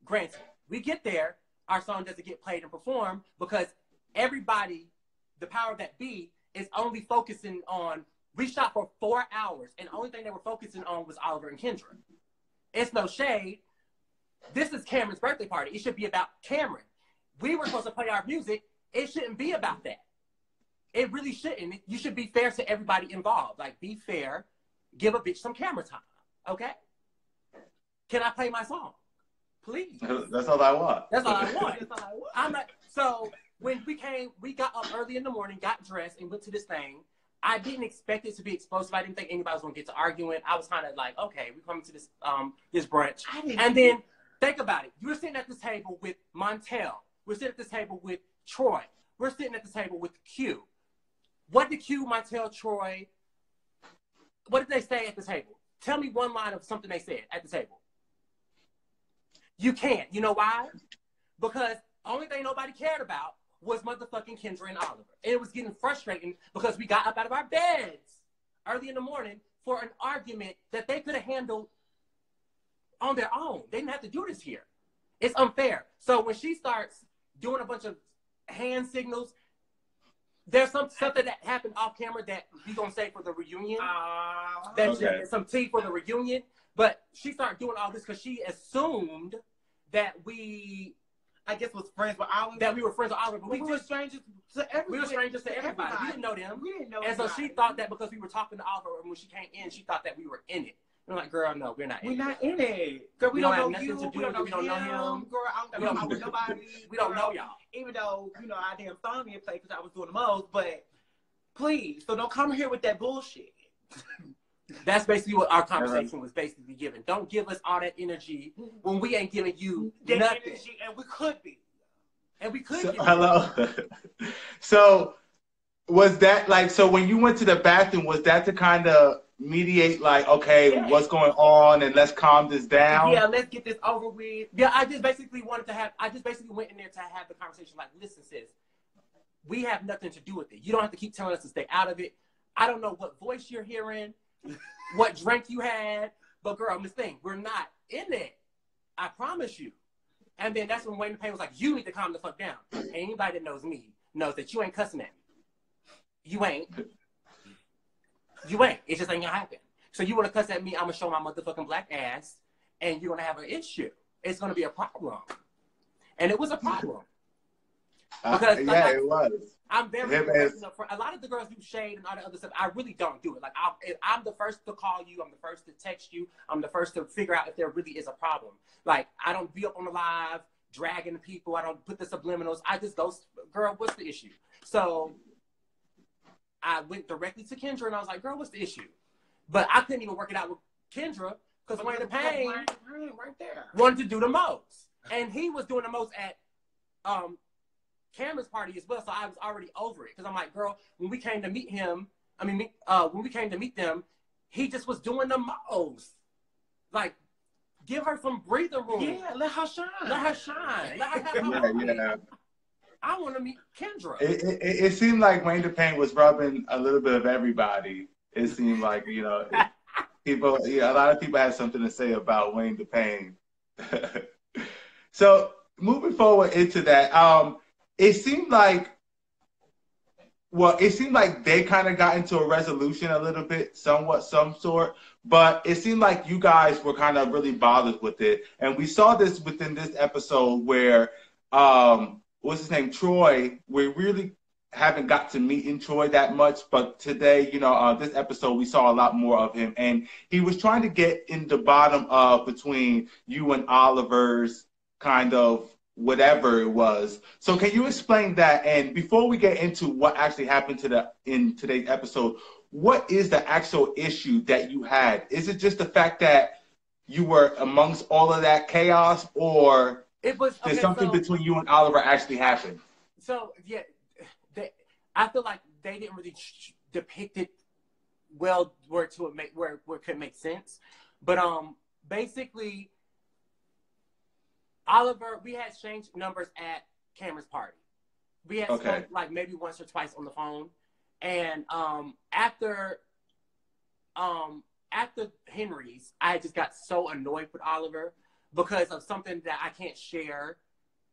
[SPEAKER 2] Granted, we get there, our song doesn't get played and performed because everybody, the power that be, is only focusing on, we shot for 4 hours, and the only thing they were focusing on was Oliver and Kendra. It's no shade. This is Cameron's birthday party. It should be about Cameron. We were supposed to play our music. It shouldn't be about that. It really shouldn't. You should be fair to everybody involved. Like, be fair. Give a bitch some camera time. Okay? Can I play my song? Please.
[SPEAKER 1] That's all I want.
[SPEAKER 2] That's all I want. I'm like, so when we got up early in the morning, got dressed, and went to this thing. I didn't expect it to be explosive. I didn't think anybody was going to get to arguing. I was kind of like, okay, we're coming to this brunch. And then think about it. You're sitting at this table with Montel. We're sitting at this table with Troy. We're sitting at this table with Q. What did Q, Montel, Troy, what did they say at the table? Tell me one line of something they said at the table. You can't. You know why? Because the only thing nobody cared about was motherfucking Kendra and Oliver. And it was getting frustrating because we got up out of our beds early in the morning for an argument that they could have handled on their own. They didn't have to do this here. It's unfair. So when she starts doing a bunch of hand signals, there's something that happened off camera that we gonna say for the reunion. Some tea for the reunion. But she started doing all this because she assumed that we, I guess, was friends with Oliver. That we were friends with Oliver, but we were strangers to everybody. We were strangers to everybody. We didn't know them. We didn't know. And so she thought that because we were talking to Oliver, and when she came in, she thought that we were in it. We're like, girl, no, we're not in it. We're not in it. Girl, we don't know you. We don't know him. Girl, I don't know nobody. We don't know y'all. Even though, our damn song didn't play because I was doing the most, but please, so don't come here with that bullshit. That's basically what our conversation was basically given. Don't give us all that energy when we ain't giving you nothing. Energy, and we could be. And we could be.
[SPEAKER 4] Hello. So was that like, so when you went to the bathroom, was that to kind of mediate, like, okay, what's going on and let's calm this down?
[SPEAKER 2] Yeah, let's get this over with. Yeah, I just basically went in there to have the conversation like, listen, sis, we have nothing to do with it. You don't have to keep telling us to stay out of it. I don't know what voice you're hearing, what drink you had, but girl, Miss Thing, we're not in it. I promise you. And then that's when Wayne Payne was like, you need to calm the fuck down. And anybody that knows me knows that you ain't cussing at me. You ain't. You ain't. It just ain't gonna happen. So you want to cuss at me, I'm gonna show my motherfucking black ass, and you're gonna have an issue. It's gonna be a problem. And it was a problem. Because
[SPEAKER 4] it was.
[SPEAKER 2] I'm very a lot of the girls do shade and all the other stuff. I really don't do it. Like I'm the first to call you. I'm the first to text you. I'm the first to figure out if there really is a problem. Like I don't be up on the live dragging people. I don't put the subliminals. I just go, girl, what's the issue? So I went directly to Kendra and I was like, girl, what's the issue? But I couldn't even work it out with Kendra because Wayne Payne right there wanted to do the most. And he was doing the most at Cameron's party as well, so I was already over it. Because I'm like, girl, when we came to meet him, when we came to meet them, he just was doing the most. Like, give her some breathing room. Yeah, let her shine. Let her shine. Let her have her moment. I want to meet Kendra.
[SPEAKER 4] It seemed like Wayne Payne was rubbing a little bit of everybody. It seemed like, people, a lot of people had something to say about Wayne Payne. So moving forward into that, it seemed like they kind of got into a resolution a little bit, somewhat, some sort. But it seemed like you guys were kind of really bothered with it. And we saw this within this episode where, what's his name, Troy, we really haven't got to meet Troy that much. But today, this episode, we saw a lot more of him. And he was trying to get in the bottom of between you and Oliver's kind of whatever it was. So can you explain that? And before we get into what actually happened in today's episode, what is the actual issue that you had? Is it just the fact that you were amongst all of that chaos, or did something between you and Oliver actually happen?
[SPEAKER 2] So yeah, I feel like they didn't really depict it well where it could make sense. But basically, Oliver, we had exchanged numbers at Cameron's party. We had spoke like maybe once or twice on the phone. And after Henry's, I just got so annoyed with Oliver because of something that I can't share.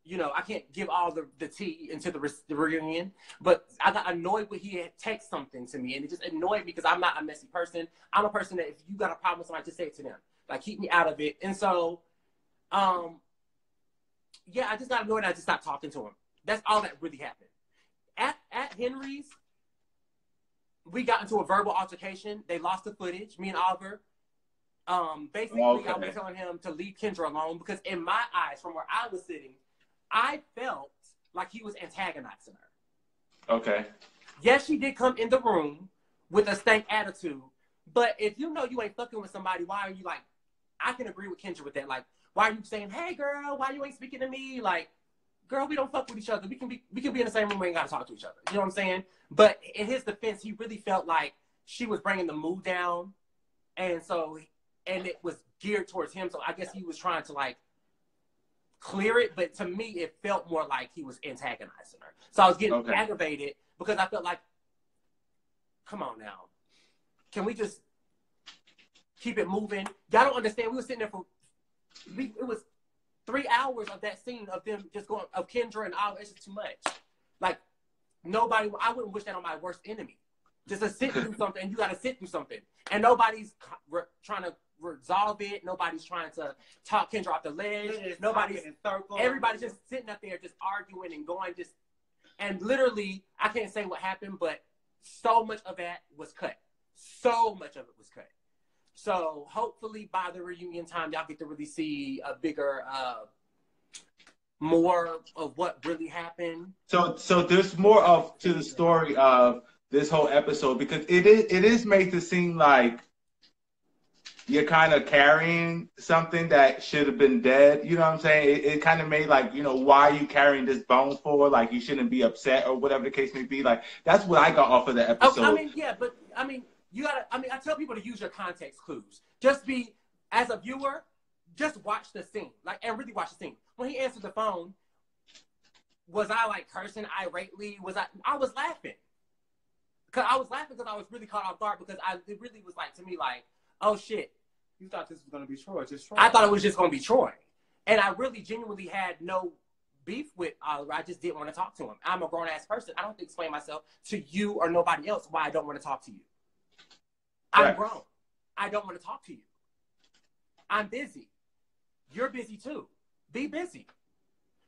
[SPEAKER 2] I can't give all the tea into the reunion. But I got annoyed when he had text something to me. And it just annoyed me because I'm not a messy person. I'm a person that if you got a problem with somebody, just say it to them. Like, keep me out of it. And so, yeah, I just got annoyed and I just stopped talking to him. That's all that really happened. At Henry's, we got into a verbal altercation. They lost the footage, me and Oliver. Basically, I was telling him to leave Kendra alone because in my eyes, from where I was sitting, I felt like he was antagonizing her.
[SPEAKER 4] Okay.
[SPEAKER 2] Yes, she did come in the room with a stank attitude. But if you know you ain't fucking with somebody, why are you like, I can agree with Kendra with that. Like, why are you saying, hey girl, why you ain't speaking to me? Like, girl, we don't fuck with each other. We can be in the same room, we ain't gotta talk to each other. You know what I'm saying? But in his defense, he really felt like she was bringing the mood down. And it was geared towards him. So I guess he was trying to like clear it. But to me, it felt more like he was antagonizing her. So I was getting aggravated because I felt like, come on now. Can we just keep it moving? Y'all don't understand. We were sitting there it was 3 hours of that scene of them just going, of Kendra and Oliver. It's just too much. Like, I wouldn't wish that on my worst enemy. Just to sit through something, and you got to sit through something. And nobody's trying to resolve it. Nobody's trying to talk Kendra off the ledge. Everybody's just sitting up there just arguing and going and literally, I can't say what happened, but so much of that was cut. So much of it was cut. So hopefully by the reunion time, y'all get to really see a bigger, more of what really happened.
[SPEAKER 4] So there's more to the story of this whole episode, because it is made to seem like you're kind of carrying something that should have been dead. You know what I'm saying? It kind of made like, why are you carrying this bone for? Like, you shouldn't be upset or whatever the case may be. Like, that's what I got off of the episode.
[SPEAKER 2] I tell people to use your context clues. Just be, as a viewer, just watch the scene. Like, and really watch the scene. When he answered the phone, was I like cursing irately? I was laughing. I was laughing because I was really caught off guard, because it really was like, to me, like, oh shit.
[SPEAKER 3] You thought this was going to be Troy, just Troy.
[SPEAKER 2] I thought it was just going to be Troy. And I really genuinely had no beef with Oliver. I just didn't want to talk to him. I'm a grown-ass person. I don't have to explain myself to you or nobody else why I don't want to talk to you. I'm grown. I don't want to talk to you. I'm busy. You're busy too. Be busy.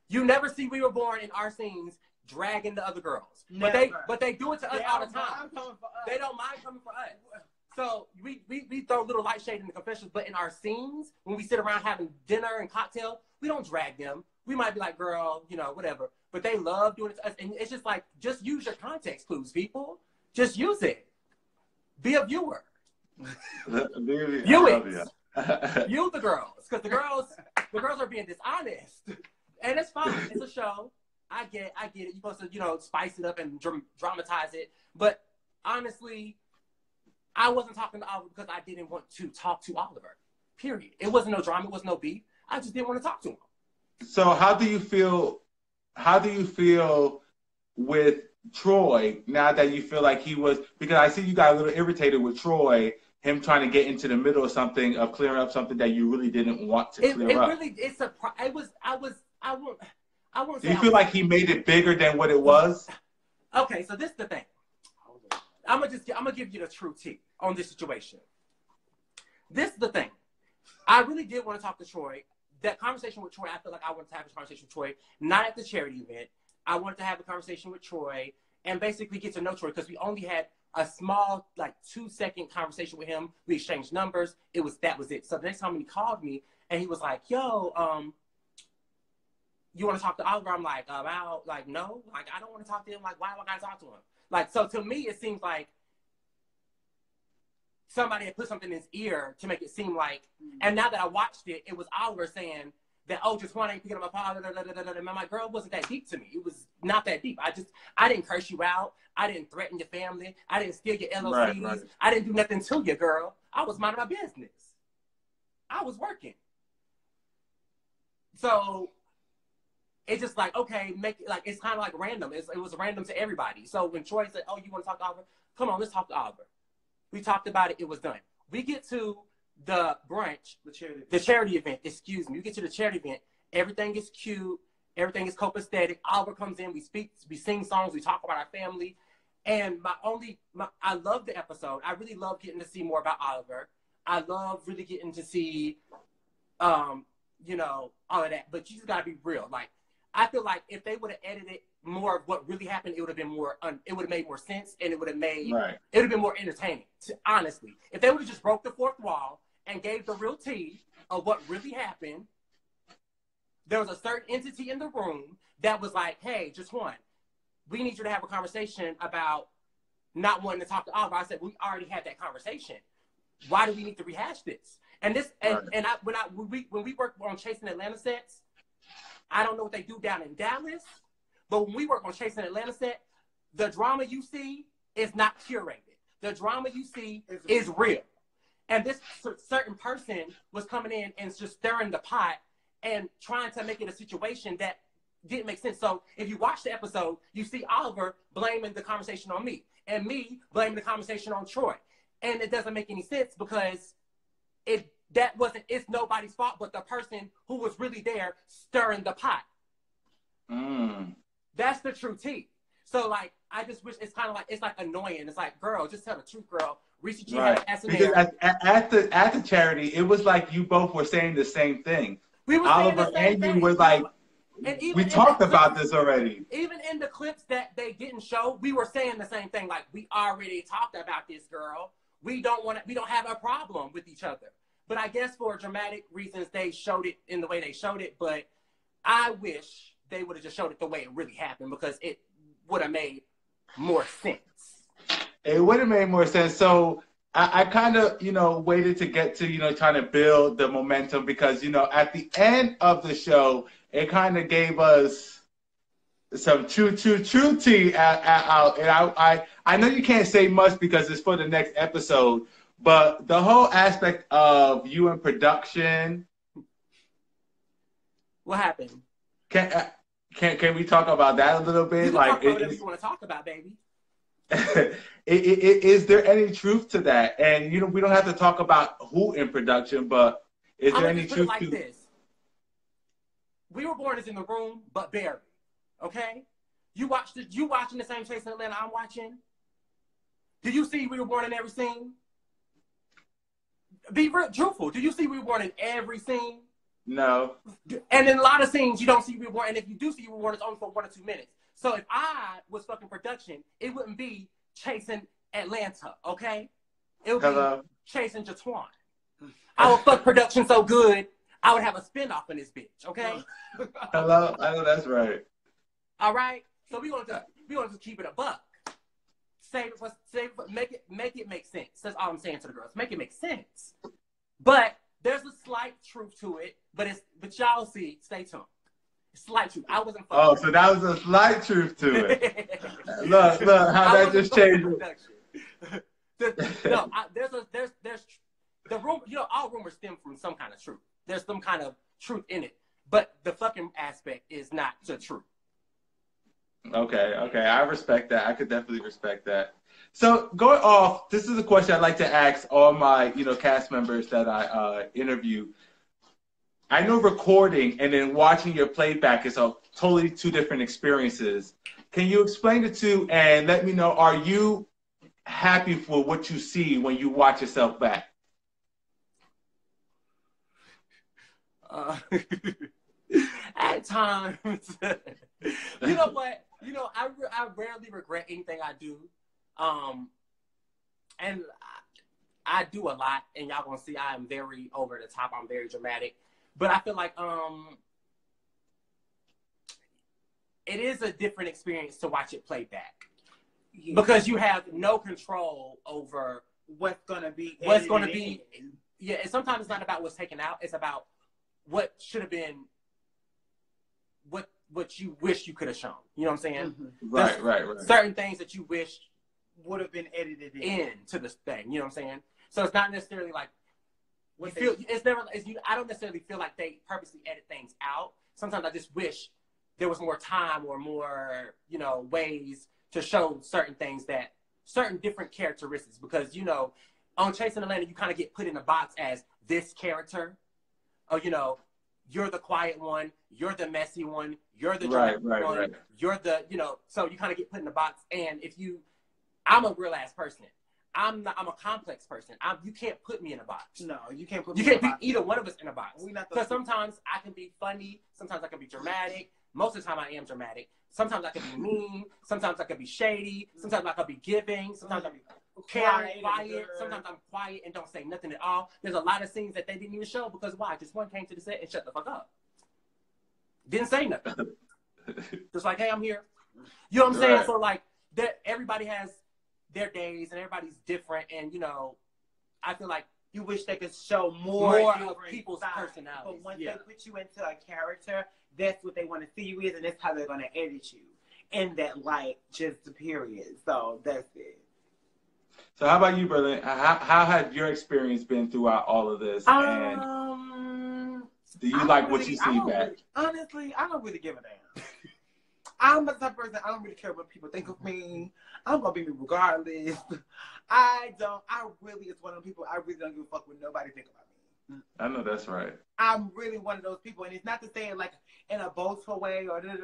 [SPEAKER 2] You never see Wewereborn in our scenes dragging the other girls. But they do it to us all the time. They don't mind coming for us. So we throw a little light shade in the confessions, but in our scenes, when we sit around having dinner and cocktail, we don't drag them. We might be like, girl, whatever. But they love doing it to us. And it's just like, just use your context clues, people. Just use it. Be a viewer. View it. View the girls. Because the girls are being dishonest. And it's fine. It's a show. I get it. You're supposed to, spice it up and dramatize it. But honestly, I wasn't talking to Oliver because I didn't want to talk to Oliver. Period. It wasn't no drama. It was no beef. I just didn't want to talk to him.
[SPEAKER 4] So how do you feel with Troy now that you feel like he was, because I see you got a little irritated with Troy, him trying to get into the middle of something, of clearing up something that you really didn't want to clear up.
[SPEAKER 2] I won't say.
[SPEAKER 4] Do you feel like he made it bigger than what it was?
[SPEAKER 2] Okay, so this is the thing. I'm gonna give you the true tea on this situation. This is the thing. I really did want to talk to Troy. That conversation with Troy, I feel like I wanted to have a conversation with Troy, not at the charity event. I wanted to have a conversation with Troy and basically get to know Troy, because we only had a small, like 2-second conversation with him. We exchanged numbers. That was it. So the next time he called me and he was like, yo, you want to talk to Oliver? I'm like, no, like, I don't want to talk to him. Like, why do I got to talk to him? Like, so to me, it seems like somebody had put something in his ear to make it seem like, and now that I watched it, it was Oliver saying that, oh, just one ain't picking up my phone, and my girl, it wasn't that deep to me. It was not that deep. I didn't curse you out. I didn't threaten your family. I didn't steal your LLCs. Right. I didn't do nothing to you, girl. I was minding my business. I was working. So it's just like, okay, it's kind of like random. It was random to everybody. So when Troy said, oh, you want to talk to Oliver? Come on, let's talk to Oliver. We talked about it. It was done. We get to the brunch, the charity event, excuse me. We get to the charity event. Everything is cute. Everything is copacetic. Oliver comes in. We speak. We sing songs. We talk about our family. And I love the episode. I really love getting to see more about Oliver. I love really getting to see, all of that. But you just gotta be real. Like, I feel like if they would have edited more of what really happened, it would have been more. It would have made more sense, and it would have made. Right. It would have been more entertaining. Honestly, if they would have just broke the fourth wall and gave the real tea of what really happened, there was a certain entity in the room that was like, "Hey, just one. We need you to have a conversation about not wanting to talk to Oliver. I said, we already had that conversation. Why do we need to rehash this? And this, and when we work on Chasing Atlanta sets, I don't know what they do down in Dallas, but when we work on Chasing Atlanta set, the drama you see is not curated. The drama you see is real. And this certain person was coming in and just stirring the pot and trying to make it a situation that didn't make sense. So if you watch the episode, you see Oliver blaming the conversation on me and me blaming the conversation on Troy. And it doesn't make any sense because it's nobody's fault but the person who was really there stirring the pot. That's the true tea. So like, I just wish it's like annoying. It's like, girl, just tell the truth, girl. Reese G had an ass in there.
[SPEAKER 4] Because at the charity, it was like you both were saying the same thing.
[SPEAKER 2] We were
[SPEAKER 4] Oliver
[SPEAKER 2] saying the same
[SPEAKER 4] and
[SPEAKER 2] thing.
[SPEAKER 4] you were like,
[SPEAKER 2] and
[SPEAKER 4] we talked about this already.
[SPEAKER 2] Even in the clips that they didn't show, we were saying the same thing. Like, we already talked about this, girl. We don't have a problem with each other. But I guess for dramatic reasons, they showed it in the way they showed it. But I wish they would have just showed it the way it really happened because it would have made more sense.
[SPEAKER 4] It would have made more sense. So I kind of, waited to get to, trying to build the momentum because, at the end of the show, it kind of gave us some true tea out. And I know you can't say much because it's for the next episode, but the whole aspect of you in production.
[SPEAKER 2] What happened?
[SPEAKER 4] Can we talk about that a little bit?
[SPEAKER 2] You can talk about whatever you want to talk about, baby.
[SPEAKER 4] Is there any truth to that? And we don't have to talk about who in production, but is there any truth to
[SPEAKER 2] this? Wewereborn is in the room, but Barry. Okay, you watching the same Chasing Atlanta I'm watching? Did you see Wewereborn in every scene? Be real truthful. Do you see Wewereborn in every scene?
[SPEAKER 4] No.
[SPEAKER 2] And in a lot of scenes, you don't see Wewereborn, and if you do see Wewereborn, it's only for 1 or 2 minutes. So if I was fucking production, it wouldn't be Chasing Atlanta, okay? It would be Chasing Jatwan. I would fuck production so good, I would have a spinoff in this bitch, okay?
[SPEAKER 4] Hello? I know that's right.
[SPEAKER 2] All right? So we want to just keep it a buck. Make it make sense. That's all I'm saying to the girls. Make it make sense. But there's a slight truth to it, but y'all see, stay tuned. Slight truth. I wasn't fucking.
[SPEAKER 4] Oh, so that was a slight truth to it. look how that just changed.
[SPEAKER 2] There's the rumor. All rumors stem from some kind of truth. There's some kind of truth in it, but the fucking aspect is not the truth.
[SPEAKER 4] Okay, I respect that. I could definitely respect that. So going off, this is a question I'd like to ask all my cast members that I interview. I know recording and then watching your playback is a totally two different experiences. Can you explain the two and let me know, are you happy for what you see when you watch yourself back?
[SPEAKER 2] At times. You know what? I rarely regret anything I do. And I do a lot, and y'all gonna see I am very over the top. I'm very dramatic. But I feel like it is a different experience to watch it play back. Yeah. Because you have no control over
[SPEAKER 3] what's gonna be.
[SPEAKER 2] Yeah, and sometimes it's not about what's taken out. It's about what should have been, what you wish you could have shown. You know what I'm saying?
[SPEAKER 4] Mm-hmm. Right.
[SPEAKER 2] Certain things that you wish
[SPEAKER 3] would have been edited
[SPEAKER 2] into this thing. You know what I'm saying? So it's not necessarily like I don't necessarily feel like they purposely edit things out. Sometimes I just wish there was more time or more, ways to show certain things certain different characteristics. Because, on Chasing Atlanta, you kind of get put in a box as this character. Or, you're the quiet one, you're the messy one, you're the dramatic one, right. You're the, so you kind of get put in a box. And I'm a real ass person. I'm a complex person. You can't put me in a box.
[SPEAKER 3] No, you can't put
[SPEAKER 2] me in a box. You can't put either one of us in a box. Because sometimes I can be funny. Sometimes I can be dramatic. Most of the time I am dramatic. Sometimes I can be mean. Sometimes I can be shady. Sometimes I can be giving. Sometimes I can be quiet. Sometimes I'm quiet and don't say nothing at all. There's a lot of scenes that they didn't even show because why? Just one came to the set and shut the fuck up. Didn't say nothing. Just like, hey, I'm here. You know what I'm saying? So like, everybody has their days, and everybody's different. And you know, I feel like
[SPEAKER 3] you wish they could show more
[SPEAKER 2] of people's personalities.
[SPEAKER 3] But once they put you into a character, that's what they want to see you as, and that's how they're going to edit you in that light, just the period. So that's it.
[SPEAKER 4] So how about you, Berlin? How had your experience been throughout all of this? And do you like what you see back?
[SPEAKER 3] Honestly, I don't really give a damn. I'm the type of person, I don't really care what people think of me. I'm going to be me regardless. I really, it's one of the people, I really don't give a fuck what nobody think about me.
[SPEAKER 4] I know that's right.
[SPEAKER 3] I'm really one of those people, and it's not to say it like in a boastful way or
[SPEAKER 2] But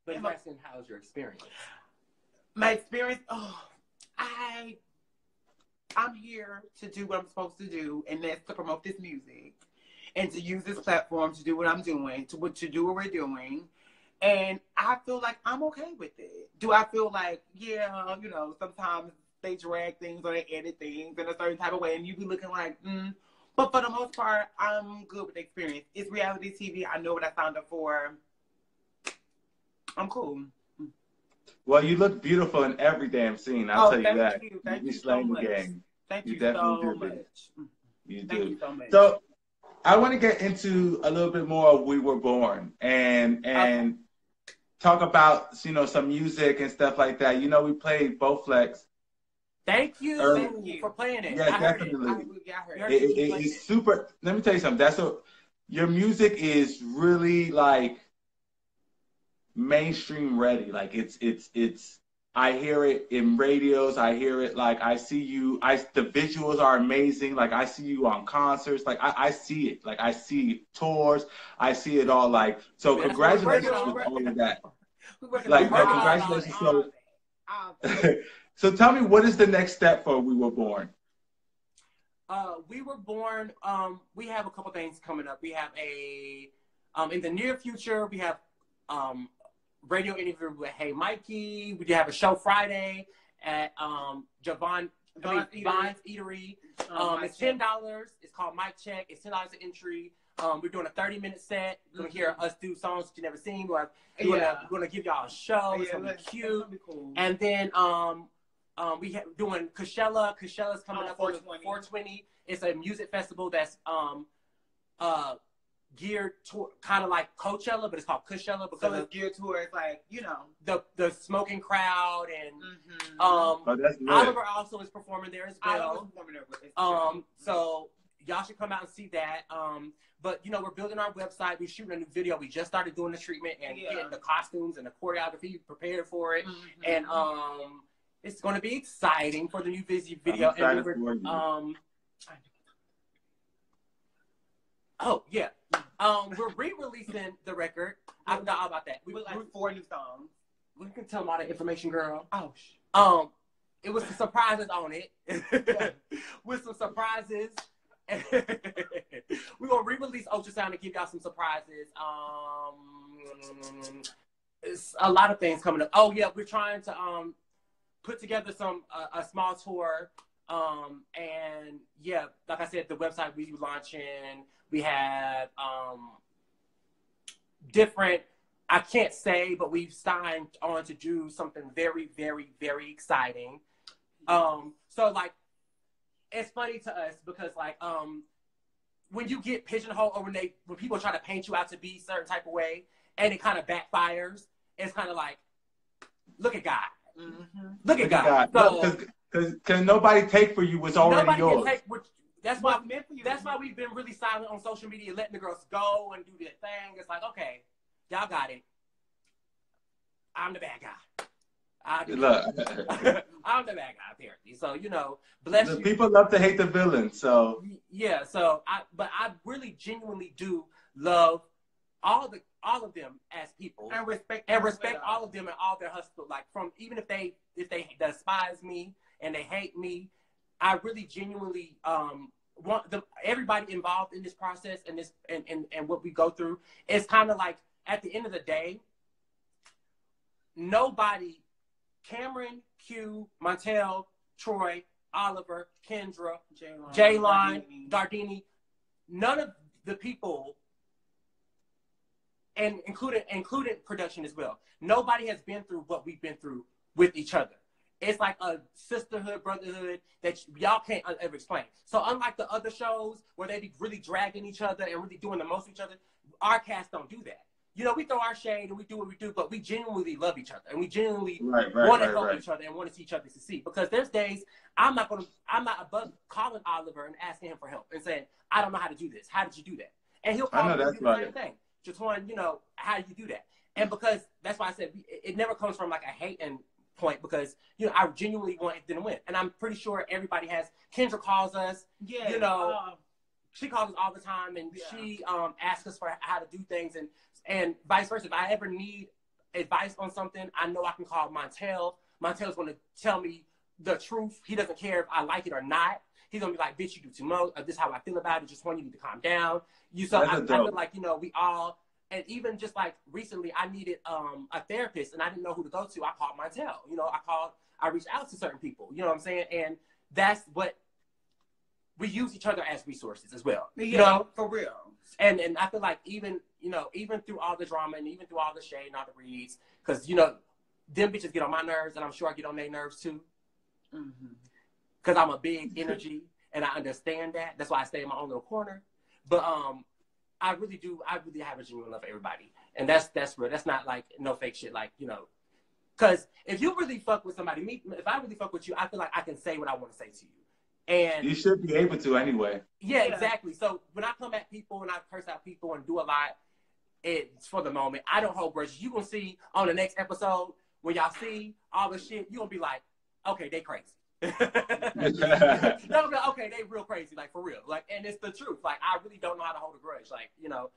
[SPEAKER 2] you're asking, how's your experience?
[SPEAKER 3] My experience, I'm here to do what I'm supposed to do, and that's to promote this music and to use this platform to do what I'm doing, to do what we're doing. And I feel like I'm okay with it. Do I feel like, yeah, you know, sometimes they drag things or they edit things in a certain type of way, and you be looking like, But for the most part, I'm good with the experience. It's reality TV. I know what I signed up for. I'm cool.
[SPEAKER 4] Well, you look beautiful in every damn scene. I'll tell you that.
[SPEAKER 3] Thank you
[SPEAKER 4] so
[SPEAKER 3] much. Thank you so much.
[SPEAKER 4] You do.
[SPEAKER 3] Thank you so much.
[SPEAKER 4] So I want to get into a little bit more of Wewereborn and talk about, you know, some music and stuff like that. You know, we played Bowflex.
[SPEAKER 2] Thank you for playing it.
[SPEAKER 4] Yeah, definitely. It's super. Let me tell you something. Your music is really like mainstream ready. Like it's I hear it in radios. I hear it, like I see you. The visuals are amazing. Like I see you on concerts. Like I see it. Like I see tours. I see it all. Like, so congratulations with all of that. Like, congratulations. So tell me, what is the next step for Wewereborn?
[SPEAKER 2] Wewereborn, we have a couple things coming up. We have in the near future, we have radio interview with Hey Mikey. We do have a show Friday at Vaughn's Eatery. It's $10. It's called Mic Check. It's $10 an entry. We're doing a 30-minute set. You're gonna hear us do songs that you never seen. We're gonna give y'all a show. It's gonna be cute. Gonna be cool. And then we have doing Coachella. Coachella's coming up on 420. It's a music festival that's geared to kind of like Coachella, but it's called Coachella because
[SPEAKER 3] it's geared towards, like, you know,
[SPEAKER 2] the smoking crowd, and
[SPEAKER 4] that's
[SPEAKER 2] Oliver also is performing there as well. So y'all should come out and see that. But you know, we're building our website. We're shooting a new video. We just started doing the treatment and getting the costumes and the choreography prepared for it, and it's going to be exciting for the new video. And we're re-releasing the record. I forgot all about that.
[SPEAKER 3] We like 4 new songs.
[SPEAKER 2] We can tell them all that information, girl.
[SPEAKER 3] Oh,
[SPEAKER 2] it was some surprises on it. With some surprises. We're gonna re-release Ultrasound and give y'all some surprises. It's a lot of things coming up. Oh yeah, we're trying to put together a small tour. And yeah, like I said, the website we launching. We have different, I can't say, but we've signed on to do something very, very, very exciting. So like, it's funny to us because like, when you get pigeonholed or when people try to paint you out to be a certain type of way and it kind of backfires, it's kind of like, look at God. Look at God. So,
[SPEAKER 4] because nobody take for you what's already yours.
[SPEAKER 2] That's why we've been really silent on social media, letting the girls go and do their thing. It's like, okay, y'all got it. I'm the bad guy. I'm the bad guy, apparently. So, you know, bless you.
[SPEAKER 4] People love to hate the villain, so.
[SPEAKER 2] Yeah, so I really genuinely do love all of them as people.
[SPEAKER 3] And respect
[SPEAKER 2] all of them and all their hustle. Like, from even if they despise me and they hate me, I really genuinely want everybody involved in this process and this and what we go through. It's kind of like, at the end of the day, nobody, Cameron, Q, Montel, Troy, Oliver, Kendra, Jaylon, Dardini, none of the people, and including production as well, nobody has been through what we've been through with each other. It's like a sisterhood, brotherhood that y'all can't ever explain. So unlike the other shows where they be really dragging each other and really doing the most of each other, our cast don't do that. You know, we throw our shade and we do what we do, but we genuinely love each other and we genuinely want to help each other and want to see each other succeed. Because there's days I'm not above calling Oliver and asking him for help and saying, I don't know how to do this. How did you do that? And he'll call me and do the same thing. Jatwan, you know, how do you do that? And because that's why I said it never comes from like a hating point, because, you know, I genuinely want them to win. And I'm pretty sure everybody has. Kendra calls us, you know, she calls us all the time, and she asks us for how to do things, and vice versa. If I ever need advice on something, I know I can call Montel. Montel's going to tell me the truth. He doesn't care if I like it or not. He's going to be like, bitch, you do too much. This is how I feel about it. Just want you need to calm down. I feel like, you know, we all, and even just like recently, I needed a therapist, and I didn't know who to go to. I called Montel. You know, I reached out to certain people. You know what I'm saying? And that's what, we use each other as resources as well.
[SPEAKER 3] Yeah,
[SPEAKER 2] you know?
[SPEAKER 3] For real.
[SPEAKER 2] And I feel like even through all the drama and even through all the shade and all the reads, because, you know, them bitches get on my nerves, and I'm sure I get on their nerves too. Because I'm a big energy, and I understand that. That's why I stay in my own little corner. But I really have a genuine love for everybody. And that's real. That's not like no fake shit, like, you know. Because if you really fuck with somebody, if I really fuck with you, I feel like I can say what I want to say to you. And
[SPEAKER 4] you should be able to anyway.
[SPEAKER 2] Yeah, exactly. So when I come at people and I curse out people and do a lot, it's for the moment. I don't hold grudges. You gonna see on the next episode when y'all see all the shit, you gonna be like, okay, they crazy. No, okay, they real crazy, like for real. Like, and it's the truth. Like, I really don't know how to hold a grudge. Like, you know,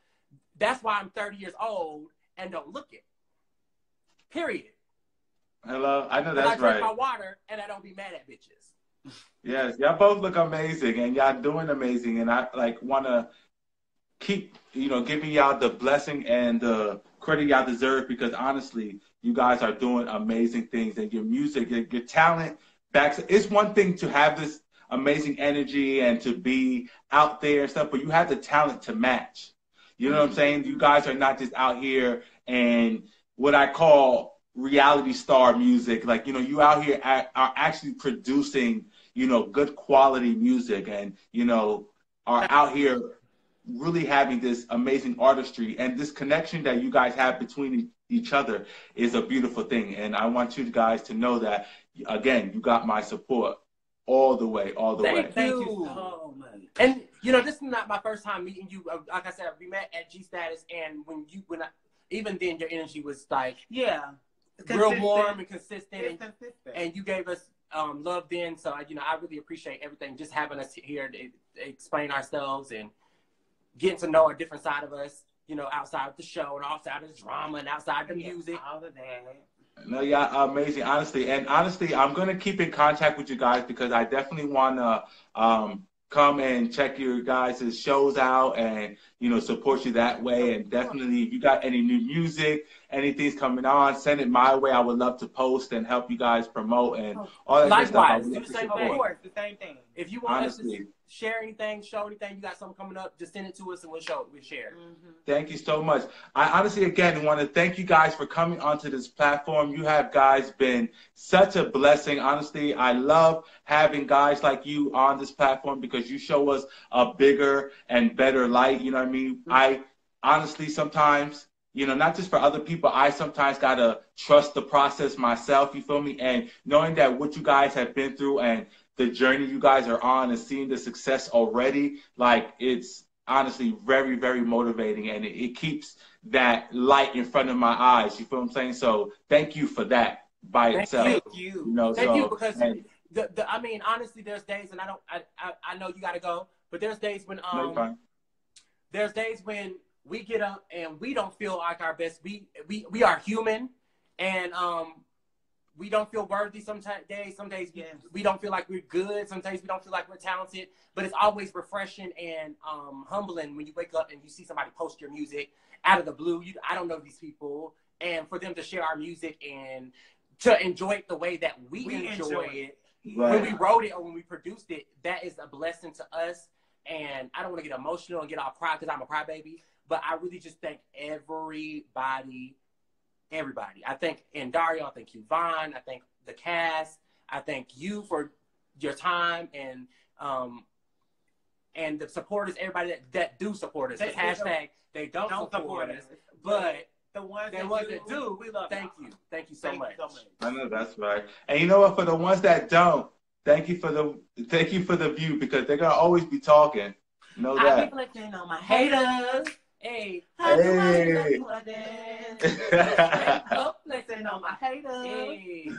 [SPEAKER 2] that's why I'm 30 years old and don't look it. Period.
[SPEAKER 4] Hello, I know that's right. I
[SPEAKER 2] drink my water and I don't be mad at bitches.
[SPEAKER 4] Yes, y'all both look amazing, and y'all doing amazing, and I like want to keep, you know, giving y'all the blessing and the credit y'all deserve, because honestly, you guys are doing amazing things, and your music, your talent backs. It's one thing to have this amazing energy and to be out there and stuff, but you have the talent to match. You know what I'm saying? You guys are not just out here and what I call reality star music. Like, you know, you out here are actually producing, you know, good quality music, and, you know, are out here really having this amazing artistry, and this connection that you guys have between each other is a beautiful thing. And I want you guys to know that, again, you got my support all the way.
[SPEAKER 2] Thank you so much. And, you know, this is not my first time meeting you. Like I said, we met at G Status, and even then your energy was like, real warm and consistent, and you gave us love then. So, you know, I really appreciate everything, just having us here to explain ourselves and getting to know a different side of us, you know, outside of the show and outside of the drama and outside the music.
[SPEAKER 3] All of that.
[SPEAKER 4] No, yeah, amazing, honestly. And honestly, I'm going to keep in contact with you guys, because I definitely want to come and check your guys' shows out and, you know, support you that way. And definitely, if you got any new music, anything's coming on, send it my way. I would love to post and help you guys promote and all that good stuff.
[SPEAKER 2] Do the same thing. The same thing. If you want us to share anything, show anything, you got something coming up, just send it to us and we'll share.
[SPEAKER 4] Thank you so much. I honestly, again, want to thank you guys for coming onto this platform. You have guys been such a blessing. Honestly, I love having guys like you on this platform, because you show us a bigger and better light. You know what I mean? I honestly sometimes, you know, not just for other people, I sometimes got to trust the process myself, you feel me? And knowing that what you guys have been through and the journey you guys are on and seeing the success already, like, it's honestly very, very motivating, and it keeps that light in front of my eyes, you feel what I'm saying? So thank you for that by itself.
[SPEAKER 2] Thank you. Thank you, because I mean, honestly, there's days, and I know you got to go, but there's days when we get up and we don't feel like our best. We are human, and we don't feel worthy some days. Some days we don't feel like we're good. Some days we don't feel like we're talented. But it's always refreshing and humbling when you wake up and you see somebody post your music out of the blue. I don't know these people, and for them to share our music and to enjoy it the way that we enjoy it. Right. When we wrote it or when we produced it, that is a blessing to us. And I don't want to get emotional and get all cry, because I'm a crybaby. But I really just thank everybody. I thank Dario, I thank Yvonne, I thank the cast, I thank you for your time and the supporters, everybody that do support us. Hashtag they don't support us, but
[SPEAKER 3] the ones
[SPEAKER 2] that do,
[SPEAKER 3] we love.
[SPEAKER 2] Thank you so much.
[SPEAKER 4] I know that's right. And you know what? For the ones that don't, thank you for the view, because they're gonna always be talking. Know that.
[SPEAKER 2] I be flicking on my haters. Hey,
[SPEAKER 4] hey.
[SPEAKER 2] Listen on my haters. Hey.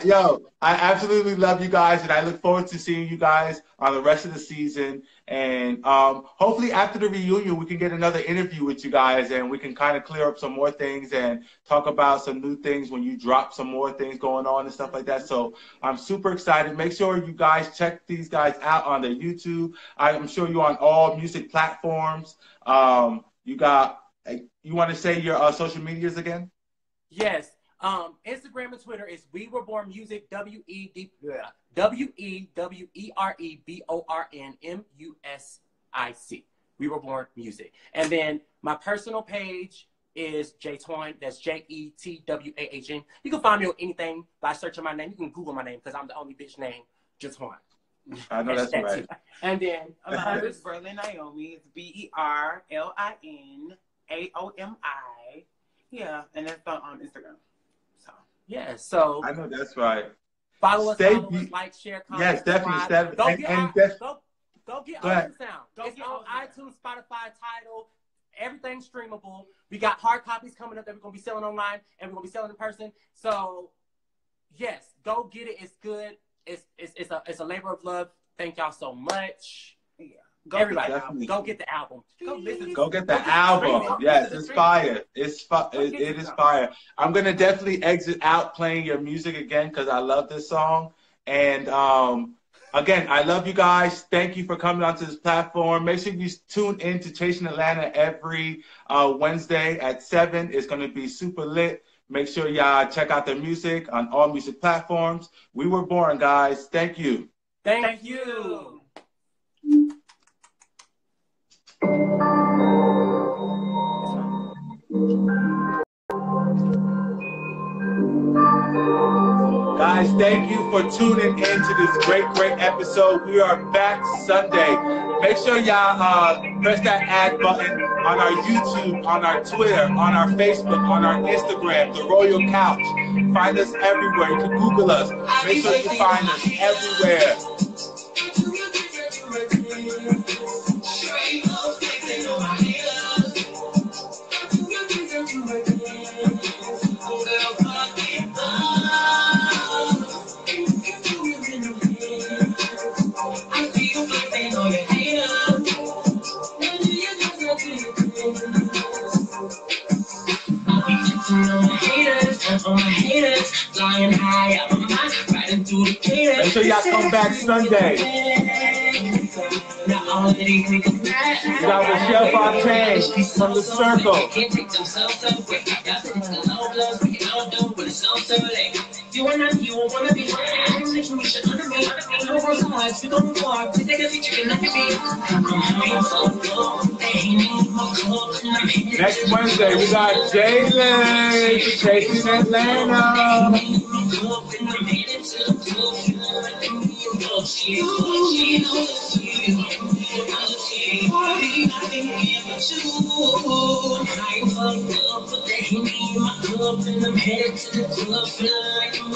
[SPEAKER 4] Yo, I absolutely love you guys, and I look forward to seeing you guys on the rest of the season. And hopefully after the reunion, we can get another interview with you guys, and we can kind of clear up some more things and talk about some new things when you drop some more things going on and stuff like that. So I'm super excited. Make sure you guys check these guys out on their YouTube. I'm sure you're on all music platforms. You want to say your social medias again?
[SPEAKER 2] Yes. Instagram and Twitter is Wewereborn Music, WewerebornMusic. Wewereborn Music. And then my personal page is Jtwahn. That's JETWAHN. You can find me on anything by searching my name. You can Google my name because I'm the only bitch named Jtwahn.
[SPEAKER 4] I know that's right.
[SPEAKER 2] And then
[SPEAKER 3] it's Berlin Naomi. It's BERLINAOMI. Yeah, and that's on Instagram. So
[SPEAKER 2] yeah, so
[SPEAKER 4] I know that's right.
[SPEAKER 2] Follow us, like, share, comment.
[SPEAKER 4] Yes, definitely.
[SPEAKER 2] Go get Ocean Sound. It's on iTunes, Spotify, Tidal. Everything's streamable. We got hard copies coming up that we're gonna be selling online and we're gonna be selling in person. So yes, go get it. It's good. It's a labor of love. Thank y'all so much. Yeah. Everybody, go get the album. Go listen.
[SPEAKER 4] Go get the album. Yes, it's fire. It is fire. I'm gonna definitely exit out playing your music again because I love this song. And again, I love you guys. Thank you for coming onto this platform. Make sure you tune in to Chasing Atlanta every Wednesday at 7. It's gonna be super lit. Make sure y'all check out their music on all music platforms. Wewereborn, guys. Thank you.
[SPEAKER 2] Thank you.
[SPEAKER 4] Guys, thank you for tuning in to this great episode. We are back Sunday. Make sure y'all press that add button on our YouTube, on our Twitter, on our Facebook, on our Instagram, The Royal Couch. Find us everywhere. You can Google us. Make sure you find us everywhere. Make sure y'all come back Sunday. We got Michelle Fontaine from The Circle. You wanna be next Wednesday, we got Jalen Chasing Atlanta. I'm headed to the club, feeling like I'm